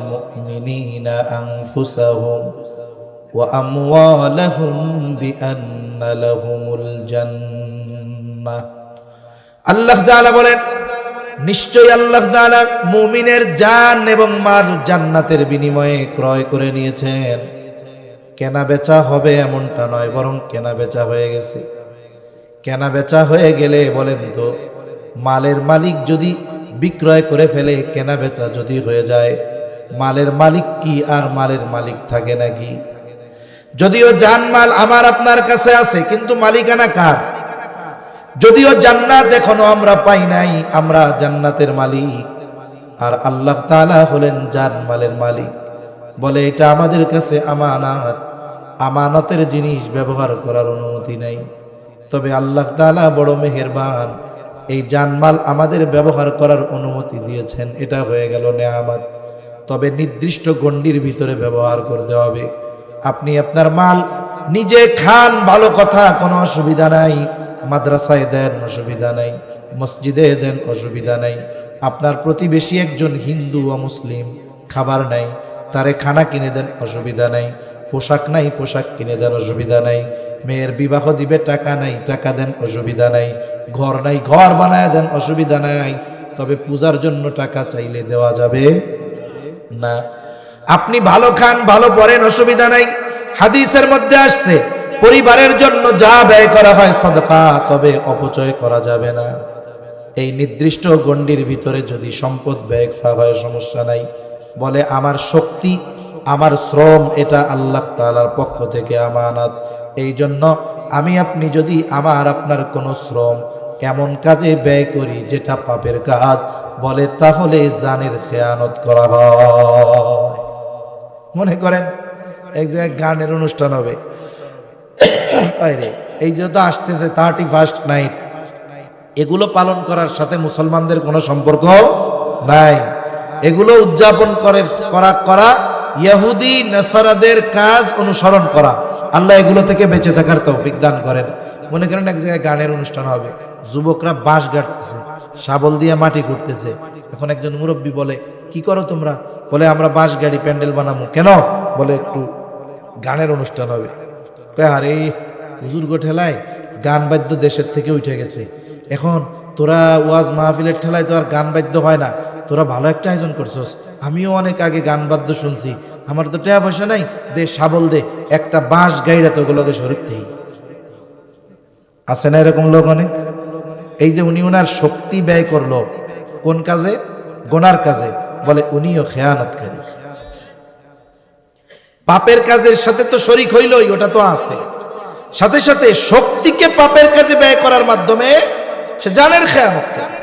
মুমিনিনা আনফুসাহুম ওয়া আমওয়ালাহুম বিআন্না লাহুমুল জান্নাহ। আল্লাহ তাআলা বলেন নিশ্চয়ই আল্লাহ তাআলা মুমিনের জান এবং মাল জান্নাতের বিনিময়ে ক্রয় করে নিয়েছেন। কেনা বেচা হবে এমনটা নয়, বরং কেনা বেচা হয়ে গেছে। কেনা বেচা হয়ে গেলে বলেন তো, মালের মালিক যদি বিক্রয় করে ফেলে, কেনা বেচা যদি হয়ে যায়, মালের মালিক কি আর মালের মালিক থাকে নাকি? যদিও জানমাল আমার আপনার কাছে আছে, কিন্তু মালিকানা কার? যদিও জান্নাত এখনো আমরা পাই নাই, আমরা জান্নাতের মালিক, আর আল্লাহ তাআলা হলেন জানমালের মালিক। বলে এটা আমাদের কাছে আমানত, আমানতের জিনিস ব্যবহার করার অনুমতি নাই। তবে আল্লাহ তাআলা বড় মেহেরবান, এই জানমাল আমাদের ব্যবহার করার অনুমতি দিয়েছেন, এটা হয়ে গেল নেয়ামত। তবে নির্দিষ্ট গণ্ডির ভিতরে ব্যবহার করতে হবে। আপনি আপনার মাল নিজে খান, ভালো কথা, কোনো অসুবিধা নাই, মাদ্রাসায় দেন অসুবিধা নাই, মসজিদে দেন অসুবিধা নাই। আপনার প্রতিবেশী একজন হিন্দু ও মুসলিম, খাবার নাই, তারে খানা কিনে দেন অসুবিধা নাই, পোশাক নাই পোশাক কিনে দেন অসুবিধা নাই, মেয়ের বিবাহ দিবে টাকা নাই, টাকা দেন অসুবিধা নাই, ঘর নাই ঘর বানায় দেন অসুবিধা নাই। তবে পূজার জন্য টাকা চাইলে দেওয়া যাবে না। আপনি ভালো খান ভালো পড়েন অসুবিধা নাই। হাদিসের মধ্যে আসছে পরিবারের জন্য যা ব্যয় করা হয় সাদকা, তবে অপচয় করা যাবে না। এই নির্দিষ্ট গণ্ডির ভিতরে যদি সম্পদ ব্যয় করা হয় সমস্যা নাই। বলে আমার শক্তি, আমার শ্রম, এটা আল্লাহ তাআলার পক্ষ থেকে আমানত। এই জন্য আমি আপনি যদি আমার আপনার কোনো শ্রম এমন কাজে ব্যয় করি যেটা পাপের কাজ, বলে তাহলে জানের খেয়ানত করা হয়। মনে করেন এক জায়গায় গানের অনুষ্ঠান হবে, এই যেহেতু আসতেছে 31st নাইট, এগুলো পালন করার সাথে মুসলমানদের কোনো সম্পর্ক নাই। এগুলো উদযাপন করা ইহুদি নাসারাদের কাজ, অনুসরণ করা। আল্লাহ এগুলো থেকে বেঁচে থাকার তৌফিক দান করেন। মনে করেন এক জায়গায় গানের অনুষ্ঠান হবে, যুবকরা বাঁশ গাড়তেছে, শাবল দিয়ে মাটি খুঁড়তেছে। এখন একজন মুরব্বী বলে, কি করো তোমরা? বলে আমরা বাঁশ গাড়ি, প্যান্ডেল বানাবো। কেন? বলে একটু গানের অনুষ্ঠান হবে। আরে হুজুর গো, ঠেলায় গান বাদ্য দেশের থেকে উঠে গেছে, এখন তোরা ওয়াজ মাহফিলের ঠেলায় তো আর গান বাদ্য হয় না, তোরা ভালো একটা আয়োজন করছস। আমিও অনেক আগে গান বাদ্য শুনছি, আমার তো টাকা পয়সা নাই, দে শাবল দে, একটা বাঁশ গাইড়া তো ওগুলোকে শরীরতেই আছে না এরকম লোক অনেক। এই যে উনি ওনার শক্তি ব্যয় করলো কোন কাজে? গোনার কাজে। বলে উনিও খেয়ানতকারী। পাপের কাজের সাথে তো শরীক হইলই, ওটা তো আছে, সাথে সাথে শক্তিকে পাপের কাজে ব্যয় করার মাধ্যমে সে জানের খেয়ানতকারী।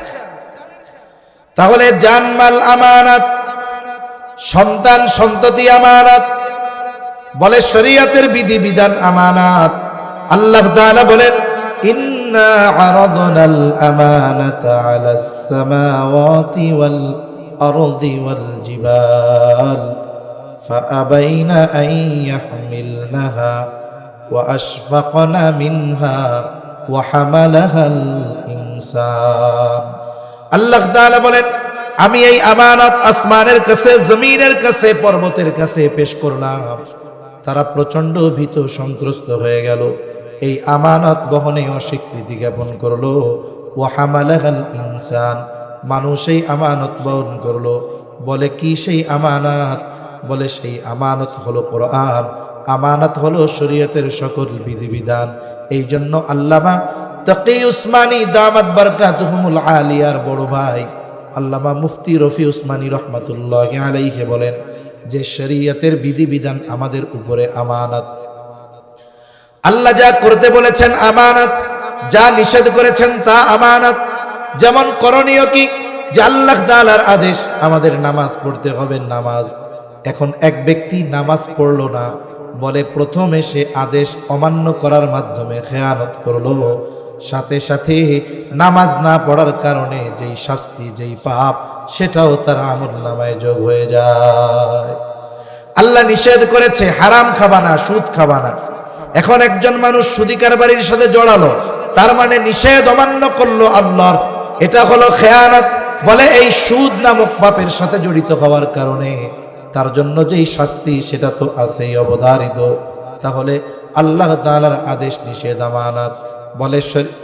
তাহলে জানমাল আমানত, সন্তান সন্ততি আমানত, বলে শরীয়তের বিধি বিধান আমানত। আল্লাহ তাআলা বলেন ইন্না আরাদনাল আমানাতা আলাস সামাওয়াতি ওয়াল আরদি ওয়াল জিবাল ফাআবাইনা আন ইয়াহমিলনাহা ওয়া আশফাকনা মিনহা ওয়া হামালাহাল ইনসান। আল্লাহ তাআলা বলেন আমি এই আমানত আসমানের কাছে, জমিনের কাছে, পর্বতের কাছে পেশ করলাম। তারা প্রচন্ড ভীত সন্ত্রস্ত হয়ে গেল, এই আমানত বহনে অস্বীকৃতি জ্ঞাপন করলো। ওয়া হামালাহাল ইনসান, মানুষ এই আমানত বহন করলো। বলে কি সেই আমানত? বলে সেই আমানত হলো কোরআন, আমানত হলো শরীয়তের সকল বিধিবিধান। এই জন্য আল্লামা তাকি উসমানী দামাত বারকাতুহুমুল আলিয়ার বড় ভাই আল্লামা মুফতি রফি উসমানী রহমাতুল্লাহি আলাইহি বলেন যে শরীয়তের বিধিবিধান আমাদের উপরে আমানত। আল্লাহ যা করতে বলেছেন আমানত, যা নিষেধ করেছেন তা আমানত। যেমন করণীয় কি, যে আল্লাহ তাআলার আদেশ আমাদের নামাজ পড়তে হবে, নামাজ। এখন এক ব্যক্তি নামাজ পড়লো না, বলে প্রথমে সে আদেশ অমান্য করার মাধ্যমে খেয়ানত করলো, সাথে সাথে নামাজ না পড়ার কারণে যেই শাস্তি, যেই পাপ, সেটাও তার আমলনামায় যোগ হয়ে যায়। আল্লাহ নিষেধ করেছে হারাম খাবা না, সুদ খাবা না। এখন একজন মানুষ সুদী কারবারির সাথে জড়ালো, তার মানে নিষেধ অমান্য করলো আল্লাহর, এটা হলো খেয়ানত। বলে এই সুদ নামক পাপের সাথে জড়িত হওয়ার কারণে তার জন্য যেই শাস্তি, সেটা তো আছেই অবধারিত। তাহলে আল্লাহ তাআলার আদেশ নিষেধ আমানত। বলে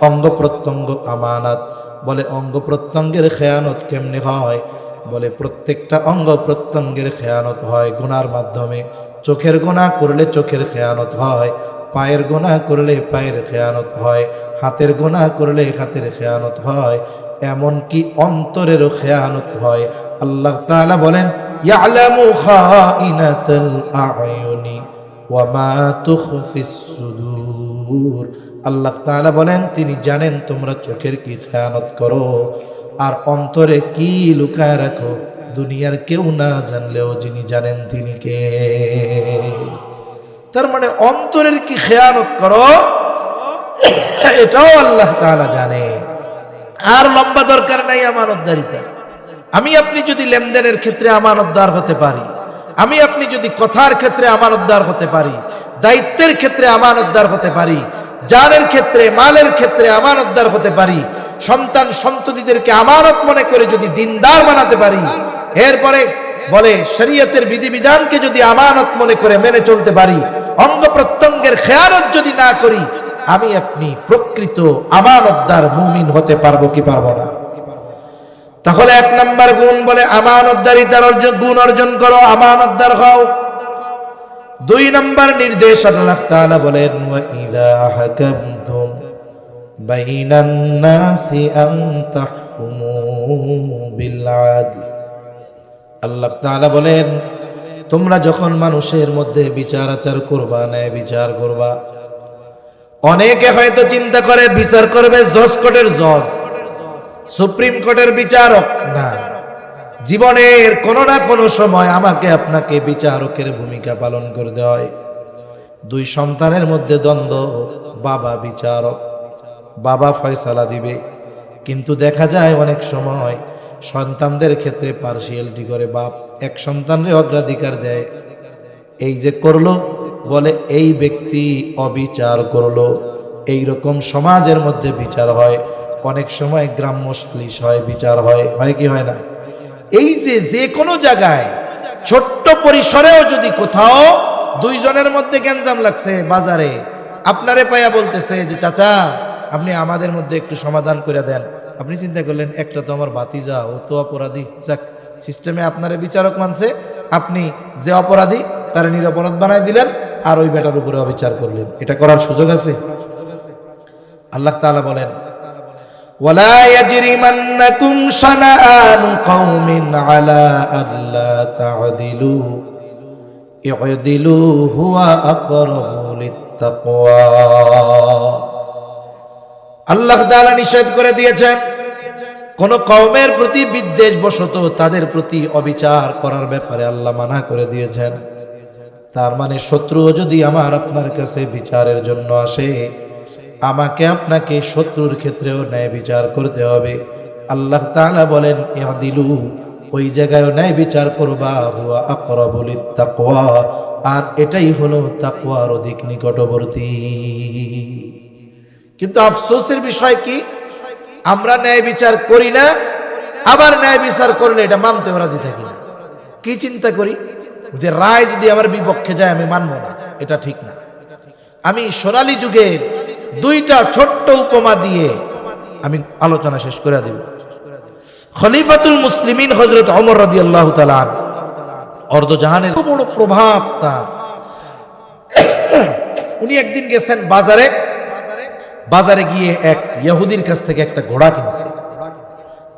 অঙ্গ প্রত্যঙ্গ আমানত। বলে অঙ্গ প্রত্যঙ্গের খেয়ানত কেমনে হয়? বলে প্রত্যেকটা অঙ্গ প্রত্যঙ্গের খেয়ানত হয় গুনার মাধ্যমে। চোখের গুনাহ করলে চোখের খেয়ানত হয়, পায়ের গুনাহ করলে পায়ের খেয়ানত হয়, হাতের গুনাহ করলে হাতের খেয়ানত হয়, এমনকি অন্তরেরও খেয়ানত হয়। আল্লাহ তাআলা বলেন ইয়ালামু খাইনাতাল আ'য়ুনি ওয়া মা তুখফিস সুদূর। আল্লাহ তাআলা বলেন তিনি জানেন তোমরা চোখের কি খেয়ানত করো আর অন্তরে কি লুকায় রাখো। দুনিয়ার কেউ না জানলেও যিনি জানেন তিনি কে। তার মানে অন্তরের কি খেয়ানত করো এটাও আল্লাহ তাআলা জানে। আর লম্বা দরকার নাই আমানতদারিতা। আমি আপনি যদি লেনদেনের ক্ষেত্রে আমানতদার হতে পারি, আমি আপনি যদি কথার ক্ষেত্রে আমানতদার হতে পারি, দায়িত্বের ক্ষেত্রে আমানতদার হতে পারি, জানের ক্ষেত্রে, মালের ক্ষেত্রে আমানতদার হতে পারি, সন্তান সন্ততিদেরকে আমানত মনে করে যদি দিনদার বানাতে পারি, এরপরে বলে শরীয়তের বিধিবিধানকে যদি আমানত মনে করে মেনে চলতে পারি, অঙ্গ প্রত্যঙ্গের খেয়ানত যদি না করি, আমি আপনি প্রকৃত আমানতদার মুমিন হতে পারবো কি পারবো না? তাহলে এক নাম্বার গুণ বলে আমানতদারিতার গুণ অর্জন করো, আমানতদার হও। দুই নাম্বার নির্দেশ আল্লাহ তাআলা বলেন ওয়া ইযা হাকামতুম বাইনান নাসি আন তাহকুমু বিল আদল। আল্লাহ তাআলা বলেন তোমরা যখন মানুষের মধ্যে বিচার আচার করবা, ন্যায় বিচার করবা। অনেকে হয়তো চিন্তা করে বিচার করবে জজ কোর্টের জজ, সুপ্রিম কোর্টের বিচারক। না, জীবনের কোনো না কোনো সময় আমাকে আপনাকে বিচারকের ভূমিকা পালন করতে হয়। দুই সন্তানের মধ্যে দ্বন্দ্ব, বাবা বিচারক, বাবা ফয়সালা দিবে, কিন্তু দেখা যায় অনেক সময় সন্তানদের ক্ষেত্রে পার্সিয়ালিটি করে বাপ, এক সন্তানের অগ্রাধিকার দেয়। এই যে করলো, বলে এই ব্যক্তি অবিচার করলো। এই রকম সমাজের মধ্যে বিচার হয়। অনেক সময় গ্রাম্য সালিশ হয়, বিচার হয়, হয় কি হয় না? এই যে কোনো জায়গায় ছোট্ট পরিসরেও যদি কোথাও দুইজনের মধ্যে গ্যাঞ্জাম লাগছে, বাজারে আপনারে পাইয়া বলতেছে যে চাচা আপনি আমাদের মধ্যে একটু সমাধান করে দেন। আপনি চিন্তা করলেন একটা তো আমার ভাতিজা, ও তো অপরাধী, যাক সিস্টেমে আপনারে বিচারক মানছে, আপনি যে অপরাধী তার নিরপরাধ বানাই দিলেন আর ওই বেটার উপরে অবিচার করলেন। এটা করার সুযোগ আছে? আল্লাহ তাআলা বলেন ওয়ালা ইয়াজরিমান্নাকুম শানাআনু কওমিন আলা আল্লা তা'দিলু ই'দিলু হুয়া আকরাবু লিত্তাকওয়া। আল্লাহ তাআলা নিষেধ করে দিয়েছেন কোন কওমের প্রতি বিদ্বেষ বশত তাদের প্রতি অবিচার করার ব্যাপারে আল্লাহ মানা করে দিয়েছেন। তার মানে শত্রু যদি আমার আপনার কাছে বিচারের জন্য আসে, আমাকে আপনাকে শত্রুর ক্ষেত্রেও ন্যায় বিচার করতে হবে। আল্লাহ তাআলা বলেন ইহদিলু, ওই জায়গায় ন্যায় বিচার করবা, হুয়া আকরাবু লিত্তাকওয়া, আর এটাই হলো তাকওয়ার অধিক নিকটবর্তী। কিন্তু আফসোসের বিষয় কি, আমরা ন্যায় বিচার করি না, আবার ন্যায় বিচার করলে এটা মানতেও রাজি থাকি না। কি চিন্তা করি যে রায় যদি আমার বিপক্ষে যায় আমি মানব না, এটা ঠিক না। আমি সোনালী যুগের দুইটা ছোট্ট উপমা দিয়ে আমি আলোচনা শেষ করে দেব। খলিফাতুল মুসলিমিন হযরত ওমর রাদিয়াল্লাহু তাআলা অর্ধজাহানের বড় প্রভাব তার। উনি একদিন গেছেন বাজারে গিয়ে এক ইহুদির কাছ থেকে একটা ঘোড়া কিনছে।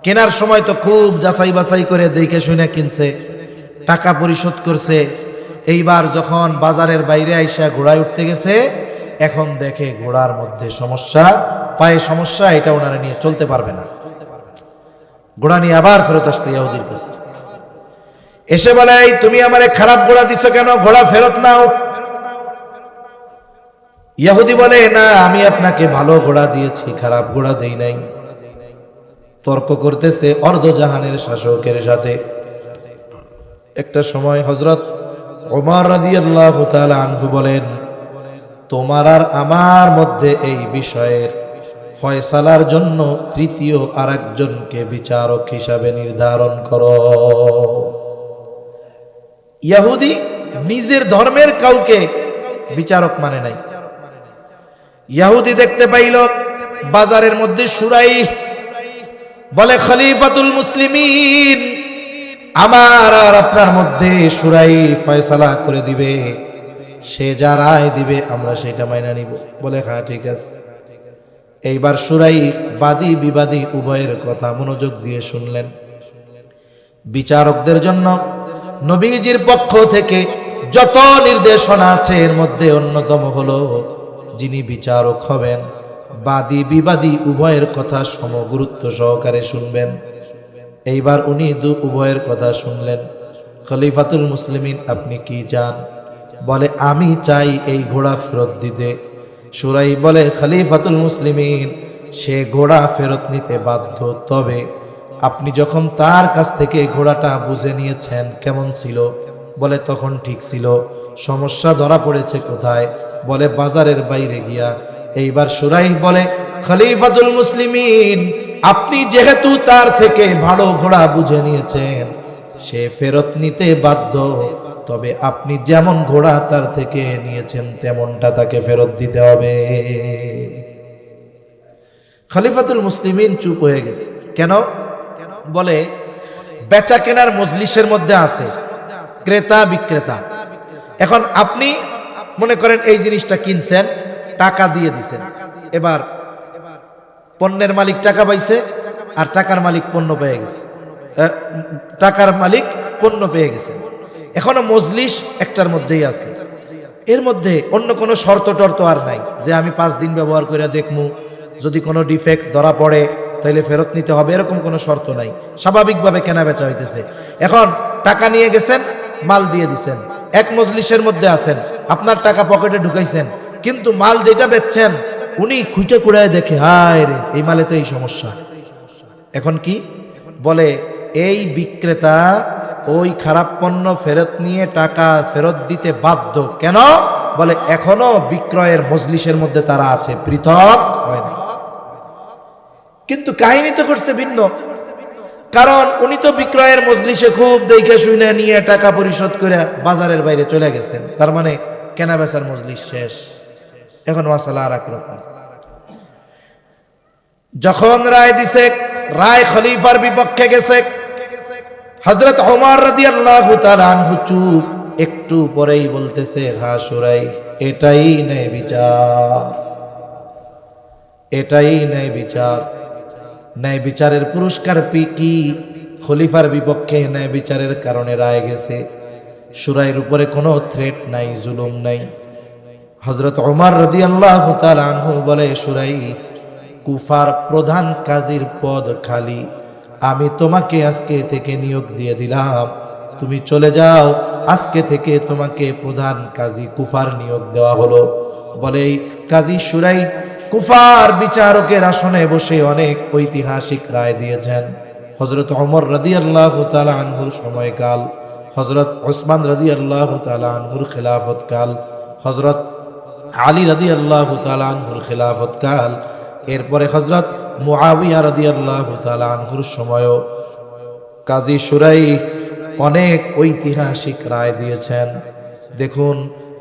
কেনার সময় তো খুব যাচাই বাছাই করে দেখে শুনে কিনছে, টাকা পরিশোধ করছে। এইবার যখন বাজারের বাইরে আইসা ঘোড়ায় উঠতে গেছে, এখন দেখে ঘোড়ার মধ্যে সমস্যা, পায়ে সমস্যা, এটা ওনারা নিয়ে চলতে পারবে না। ঘোড়া নিয়ে আবার ফেরত আসতে ইহুদির কাছে এসে বলে, এই তুমি আমারে খারাপ ঘোড়া দিছো কেন, ঘোড়া ফেরত নাও। ইহুদি বলে, না আমি আপনাকে ভালো ঘোড়া দিয়েছি, খারাপ ঘোড়া দেই নাই। তর্ক করতেছে অর্ধজাহানের শাসকের সাথে। একটা সময় হযরত ওমর রাদিয়াল্লাহু তাআলা আনহু বলেন, তোমার আর আমার মধ্যে এই বিষয়ের ফয়সালার জন্য তৃতীয় আরেকজনকে বিচারক হিসাবে নির্ধারণ করো। ইহুদি নিজের ধর্মের কাউকে বিচারক মানে নাই। ইহুদি দেখতে পাইল বাজারের মধ্যে শুরাই বলে, খলিফাতুল মুসলিমিন, আমার আর আপনার মধ্যে শুরাই ফয়সালা করে দিবে, সে যা রায় দিবে আমরা সেটা মাইনা নিব। বলে হ্যাঁ ঠিক আছে। এইবার শুরাই বাদী বিবাদী উভয়ের কথা মনোযোগ দিয়ে শুনলেন। বিচারকদের জন্য নবীজির পক্ষ থেকে যত নির্দেশনা আছে এর মধ্যে অন্যতম হলো, যিনি বিচারক হবেন বাদী বিবাদী উভয়ের কথা সমগুরুত্ব সহকারে শুনবেন। এইবার উনি উভয়ের কথা শুনলেন। খলিফাতুল মুসলিমিন, আপনি কি চান? বলে, আমি চাই এই ঘোড়া ফেরত দিতে। শুরাই বলে, খলিফাতুল মুসলিমিন, সে ঘোড়া ফেরত নিতে বাধ্য, তবে আপনি যখন তার কাছ থেকে ঘোড়াটা বুঝে নিয়েছেন কেমন ছিল? বলে, তখন ঠিক ছিল। সমস্যা ধরা পড়েছে কোথায়? বলে, বাজারের বাইরে গিয়া। এইবার শুরাই বলে, খলিফাতুল মুসলিমিন, আপনি যেহেতু তার থেকে ভালো ঘোড়া বুঝে নিয়েছেন, সে ফেরত নিতে বাধ্য, তবে আপনি যেমন ঘোড়া তার থেকে নিয়েছেন তেমনটা তাকে ফেরত দিতে হবে। খলিফাতুল মুসলিমিন চুপ হয়ে গেছে। কেন? বলে, বেচা কেনার মজলিসের মধ্যে আছে ক্রেতা বিক্রেতা। এখন আপনি মনে করেন এই জিনিসটা কিনছেন, টাকা দিয়ে দিছেন, এবার পণ্যের মালিক টাকা পাইছে আর টাকার মালিক পণ্য পেয়ে গেছে, টাকার মালিক পণ্য পেয়ে গেছে। এখনো মজলিস একটার মধ্যেই আছে, এর মধ্যে অন্য কোনো শর্ত টর্ত আর নাই যে আমি 5 দিন ব্যবহার করে দেখমু, যদি কোনো ডিফেক্ট ধরা পড়ে তাইলে ফেরত নিতে হবে, এরকম কোনো শর্ত নাই। স্বাভাবিকভাবে কেনা বেচা হইতেছে। এখন টাকা নিয়ে গেছেন, মাল দিয়ে দিছেন, এক মজলিসের মধ্যে আছেন, আপনার টাকা পকেটে ঢুকাইছেন, কিন্তু মাল যেটা বেচছেন উনি খুঁটে কুড়ায় দেখে, হায় রে এই মালে তো এই সমস্যা। এখন কি বলে, এই বিক্রেতা ওই খারাপ পণ্য ফেরত নিয়ে টাকা ফেরত দিতে বাধ্য। কেন? বলে, এখনো বিক্রয়ের মজলিসের মধ্যে তারা আছে, পৃথক হয় না। কিন্তু কাহিনী তো করছে ভিন্ন, কারণ উনি তো বিক্রয়ের মজলিসে খুব দেখে শুনে নিয়ে টাকা পরিশোধ করে বাজারের বাইরে চলে গেছেন, তার মানে কেনা বেচার মজলিস শেষ। এখন মাসালা আর এক রকম। যখন রায় দিছে, রায় খলিফার বিপক্ষে গেছে, হযরত ওমর রাদিয়াল্লাহু তাআলা আনহু চুপ। একটু পরেই বলতেছে, হ্যাঁ শুরাই, এটাই ন্যায় বিচার, এটাই ন্যায় বিচার। ন্যায় বিচারের পুরস্কার কি? খলিফার বিপক্ষে ন্যায় বিচারের কারণে রায় গেছে। শুরাইয়ের উপরে কোনো থ্রেট নাই, জুলুম নাই। হযরত ওমর রাদিয়াল্লাহু তাআলা আনহু বলে, শুরাই, কুফার প্রধান কাজীর পদ খালি, আমি তোমাকে আজকে থেকে নিয়োগ দিয়ে দিলাম, তুমি চলে যাও, আজকে থেকে তোমাকে প্রধান কাজী কুফার নিয়োগ দেওয়া হলো। বলে এই কাজী শুরাই কুফার বিচারকের আসনে বসে অনেক ঐতিহাসিক রায় দিয়েছেন। হযরত ওমর রাদিয়াল্লাহু তাআলা আনহুর সময়কাল, হযরত ওসমান রাদিয়াল্লাহু তাআলা আনহুর খিলাফতকাল, হযরত আলী রাদিয়াল্লাহু তাআলা আনহুর খিলাফতকাল, এরপরে হযরত মুআবিয়া রাদিয়াল্লাহু তাআলা আনহুর সময়ও কাজী শুরাই অনেক ঐতিহাসিক রায় দিয়েছেন। দেখুন,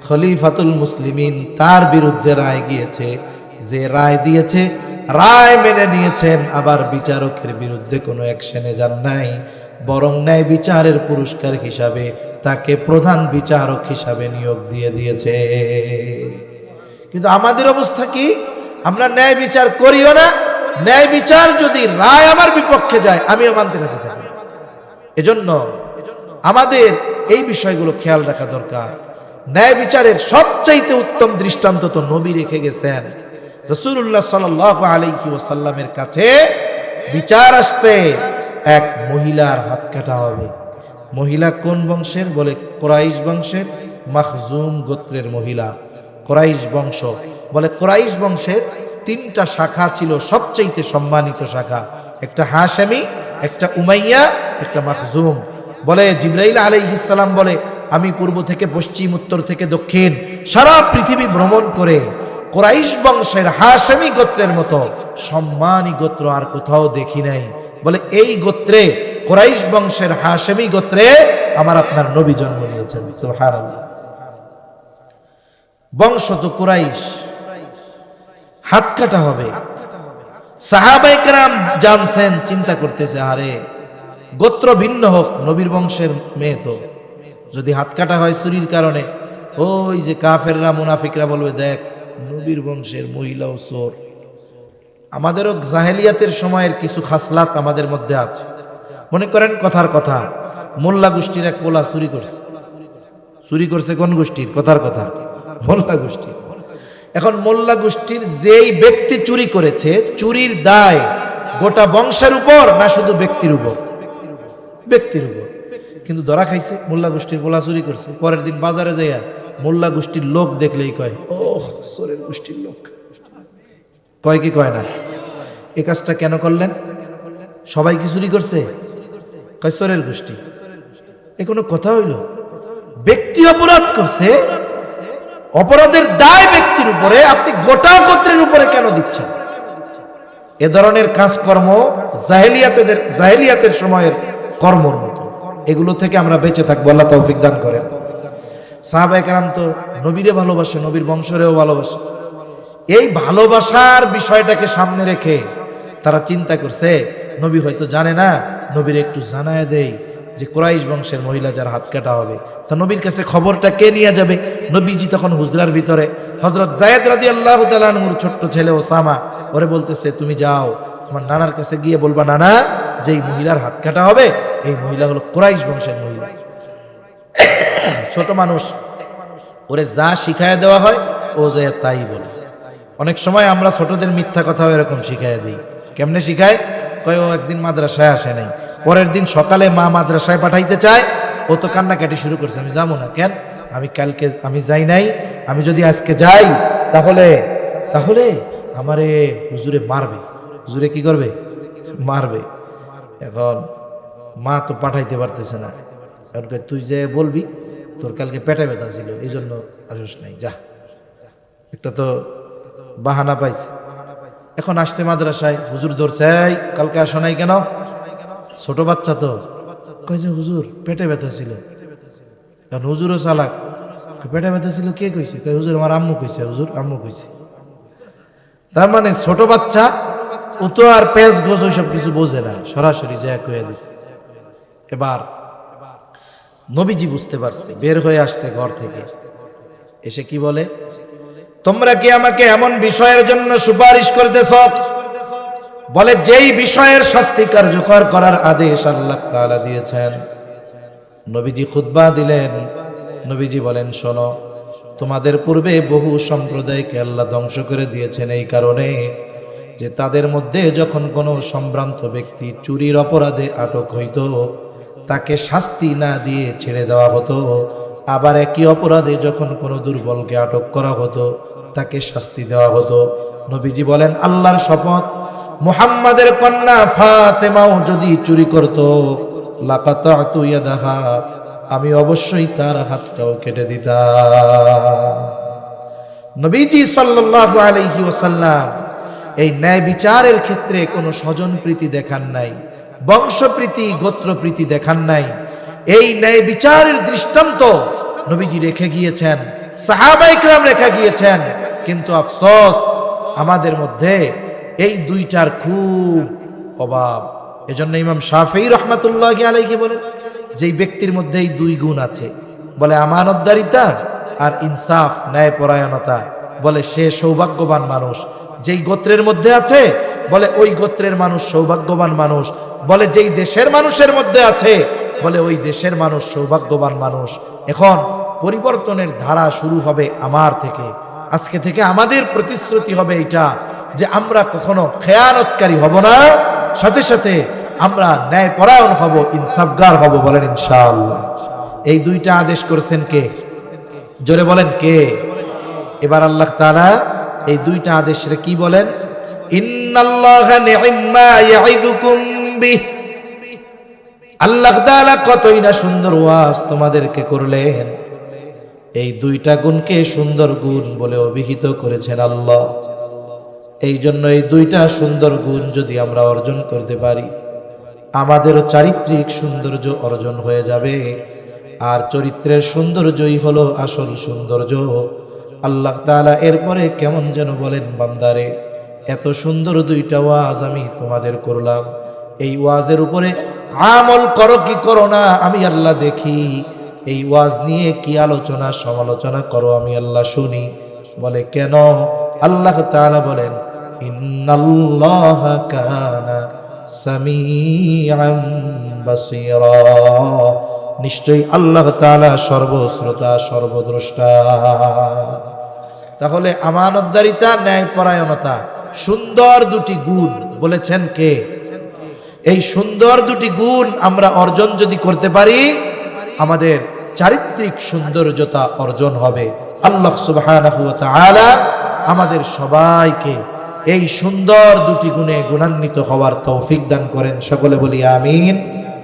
খলিফাতুল মুসলিমিন তার বিরুদ্ধে রায় গিয়েছে, যে রায় দিয়েছে রায় মেনে নিয়েছেন, আবার বিচারকের বিরুদ্ধে কোনো অ্যাকশনে যান নাই, বরং ন্যায় বিচারের পুরস্কার হিসাবে তাকে প্রধান বিচারক হিসাবে নিয়োগ দিয়ে দিয়েছে। কিন্তু আমাদের অবস্থা কি? আমরা ন্যায় বিচার করিও না, ন্যায় বিচার যদি রায় আমার বিপক্ষে যায় আমিও মানতে রাজি থাকি। এজন্য আমাদের এই বিষয়গুলো খেয়াল রাখা দরকার। ন্যায় বিচারের সবচাইতে উত্তম দৃষ্টান্ত তো নবী রেখে গেছেন। রাসূলুল্লাহ সাল্লাল্লাহু আলাইহি ওয়াসাল্লামের কাছে বিচার আসছে, এক মহিলার হাত কাটা হবে। মহিলা কোন বংশের? বলে কুরাইশ বংশের, মাখজুম গোত্রের মহিলা, কুরাইশ বংশ। বলে কুরাইশ বংশের তিনটা শাখা ছিল, সবচাইতে সম্মানিত শাখা, একটা হাশেমি, একটা উমাইয়া, একটা মাখজুম। বলে জিবরাইল আলাইহিস সালাম বলে আমি পূর্ব থেকে পশ্চিম, উত্তর থেকে দক্ষিণ সারা পৃথিবী ভ্রমণ করে কুরাইশ বংশের হাশেমি গোত্রের মতো সম্মানী গোত্র আর কোথাও দেখি নাই। বলে এই গোত্রে, কুরাইশ বংশের হাশেমি গোত্রে আমার আপনার নবী জন্ম নিয়েছেন। সুবহানাল্লাহ। বংশ তো কুরাইশ, হাত কাটা হবে। সাহাবায়ে কেরাম জানছেন, চিন্তা করতেছে, আরে গোত্র ভিন্ন হোক, নবীর বংশের মেয়ে তো, যদি হাত কাটা হয় চুরির কারণে, ওই যে কাফেররা মুনাফিকরা বলবে দেখ নবীর বংশের মহিলাও চোর। আমাদেরও জাহেলিয়াতের সময়ের কিছু খাসলাত আমাদের মধ্যে আছে। মনে করেন কথার কথা, মোল্লা গোষ্ঠীর এক পোলা চুরি করছে। চুরি করছে কোন গোষ্ঠীর? কথার কথা, মোল্লা গোষ্ঠীর। এখন মোল্লা গোষ্ঠীর যেই ব্যক্তি চুরি করেছে, চুরির দায় গোটা বংশের উপর না শুধু ব্যক্তির উপর? ব্যক্তির উপর। কিন্তু ধরা খাইছে, মোল্লা গোষ্ঠীর পোলা চুরি করছে। পরের দিন বাজারে যাইয়া মোল্লা গোষ্ঠীর লোক দেখলেই কয় ওহ চোরের গোষ্ঠীর লোক। কয় কি কয় না? এ কাজটা কেন করলেন? সবাই কি চুরি করছে? কয় চোরের গোষ্ঠী। এ কোনো কথা হইল? ব্যক্তি অপরাধ করছে, অপরাধের দায় ব্যক্তির উপরে, আপনি গোটা গোত্রের উপরে কেন দিচ্ছেন? এ ধরনের কাজকর্ম জাহেলিয়াতের সময়ের কর্মর মতো। এগুলো থেকে আমরা বেঁচে থাকবো, আল্লাহ তৌফিক দান করেন। সাহাবায়ে কেরাম তো নবীরে ভালোবাসে, নবীর বংশরেও ভালোবাসে। এই ভালোবাসার বিষয়টাকে সামনে রেখে তারা চিন্তা করছে নবী হয়তো জানে না, নবীর একটু জানায় দেই যে কুরাইশ বংশের মহিলা যার হাত কাটা হবে। তা নবীর কাছে খবরটা কে নিয়ে যাবে? নবীজি তখন হুজরার ভিতরে হযরত যায়েদ রাদিয়াল্লাহু তাআলা আনহুর ছোট্ট ছেলে ওসামা, ওরে বলতেছে তুমি যাও তোমার নানার কাছে গিয়ে বলবা, নানা যেই মহিলার হাত কাটা হবে এই মহিলা হলো কুরাইশ বংশের মহিলা। ছোট মানুষ, ওরে যা শিখায় দেওয়া হয় ও যে তাই বলে। অনেক সময় আমরা ছোটদের মিথ্যা কথাও এরকম শিখায় দিই। কেমনে শিখায়? কয় ও একদিন মাদ্রাসায় আসে নাই, পরের দিন সকালে মা মাদ্রাসায় পাঠাইতে চায়, ও তো কান্নাকাটি শুরু করছে, আমি যাবো না। কেন? আমি যাই নাই, আমি যদি আজকে যাই তাহলে তাহলে আমারে হুজুরে মারবে। হুজুরে কি করবে? মারবে। এখন মা তো পাঠাইতে পারতেছে না, তুই যে বলবি তোর কালকে পেটে ব্যথা ছিল এই জন্য আসিস নাই, যা। একটা তো বাহানা পাইছে। এখন আসতে মাদ্রাসায়, হুজুর ধরছে, এই কালকে আসো নাই কেন? ছোট বাচ্চা তো, কয় যে হুজুর পেটে ব্যথা ছিল। কারণ হুজুরও চালাক, পেটে ব্যথা ছিল কে কইছে? কয় হুজুর আমার আম্মু কইছে। হুজুর আম্মু কইছে। তার মানে ছোট বাচ্চা, ও তো আর পেঁচ গোছ ওইসব কিছু বোঝে না, সরাসরি যা কইয়া দিচ্ছে। এবার নবীজি বুঝতে পারছে, বের হয়ে আসছে ঘর থেকে, এসে কি বলে, তোমরা কি আমাকে এমন বিষয়ের জন্য সুপারিশ করতেছ? বলে যেই বিষয়ের শাস্তি কার্যকর করার আদেশ আল্লাহ তাআলা দিয়েছেন। নবীজি খুতবা দিলেন। নবীজি বলেন, শোনো, তোমাদের পূর্বে বহু সম্প্রদায়কে আল্লাহ ধ্বংস করে দিয়েছেন এই কারণে যে তাদের মধ্যে যখন কোনো সম্ভ্রান্ত ব্যক্তি চুরির অপরাধে আটক হইত, তাকে শাস্তি না দিয়ে ছেড়ে দেওয়া হতো, আবার একই অপরাধে যখন কোনো দুর্বলকে আটক করা হতো, তাকে শাস্তি দেওয়া হতো। নবীজি বলেন, আল্লাহর শপথ, মুহাম্মাদের কন্যা ফাতেমাও যদি চুরি করত, লাকাতাতু ইয়াদাহা, আমি অবশ্যই তার হাতটাও কেটে দিতাম। নবীজি সাল্লাল্লাহু আলাইহি ওয়াসাল্লাম এই ন্যায় বিচারের ক্ষেত্রে কোনো স্বজনপ্রীতি দেখান নাই, বংশপ্রীতি, গোত্রপ্রীতি দেখান নাই। এই ন্যায় বিচারের দৃষ্টান্ত নবীজি রেখে গিয়েছেন, সাহাবায়ে কেরাম রেখে গিয়েছেন। কিন্তু আফসোস, আমাদের মধ্যে এই দুইটার খুব অভাব। এজন্য ইমাম শাফিঈ রাহমাতুল্লাহি আলাইহি বলেন, যেই ব্যক্তির মধ্যে এই দুই গুণ আছে, বলে আমানতদারিতা আর ইনসাফ, ন্যায়পরায়ণতা, বলে সে সৌভাগ্যবান মানুষ। যেই গোত্রের মধ্যে আছে, বলে ওই গোত্রের মানুষ সৌভাগ্যবান মানুষ। বলে যেই দেশের মানুষের মধ্যে আছে, বলে ওই দেশের মানুষ সৌভাগ্যবান মানুষ। এখন পরিবর্তনের ধারা শুরু হবে আমার থেকে। আজকে থেকে আমাদের প্রতিশ্রুতি হবে এটা, যে আমরা কখনো খেয়ানতকারী হব না, সাথে সাথে আমরা ন্যায়পরায়ণ হব, ইনসাফগার হব। বলেন ইনশাআল্লাহ। এই দুইটা আদেশ করেছেন কে? জোরে বলেন কে? এবার আল্লাহ তাআলা এই দুইটা আদেশে কি বলেন? ইন্নাল্লাহা নি'ম্মা ইয়া'iদুকুম বিহ। আল্লাহ তাআলা কতই না সুন্দর ওয়াজ তোমাদেরকে করলেন। এই দুইটা গুণকে সুন্দর গুণ বলে অভিহিত করেছেন আল্লাহ। এই জন্য এই দুইটা সুন্দর গুণ যদি আমরা অর্জন করতে পারি, আমাদেরও চারিত্রিক সৌন্দর্য অর্জন হয়ে যাবে। আর চরিত্রের সৌন্দর্যই হলো আসল সৌন্দর্য। আল্লাহ তাআলা এরপরে কেমন যেন বলেন, বান্দারে, এত সুন্দর দুইটা ওয়াজ আমি তোমাদের করলাম, এই ওয়াজের উপরে আমল করো কি করো না আমি আল্লাহ দেখি। এই ওয়াজ নিয়ে কি আলোচনা সমালোচনা করো আমি আল্লাহ শুনি। বলে কেন? আল্লাহ তাআলা বলেন, ইন্নাল্লাহা কানা সামিআন বাসীরা। নিশ্চয়ই আল্লাহ তাআলা সর্বশ্রোতা, সর্বদ্রষ্টা। তাহলে আমানতদারিতা, ন্যায়পরায়ণতা, সুন্দর দুটি গুণ বলেছেন কে? এই সুন্দর দুটি গুণ আমরা অর্জন যদি করতে পারি, আমাদের চারিত্রিক সৌন্দর্যতা অর্জন হবে। আল্লাহ সুবহানাহু ওয়া তাআলা আমাদের সবাইকে এই সুন্দর দুটি গুণে গুণান্বিত হওয়ার তৌফিক দান করেন। সকলে বলি আমিন।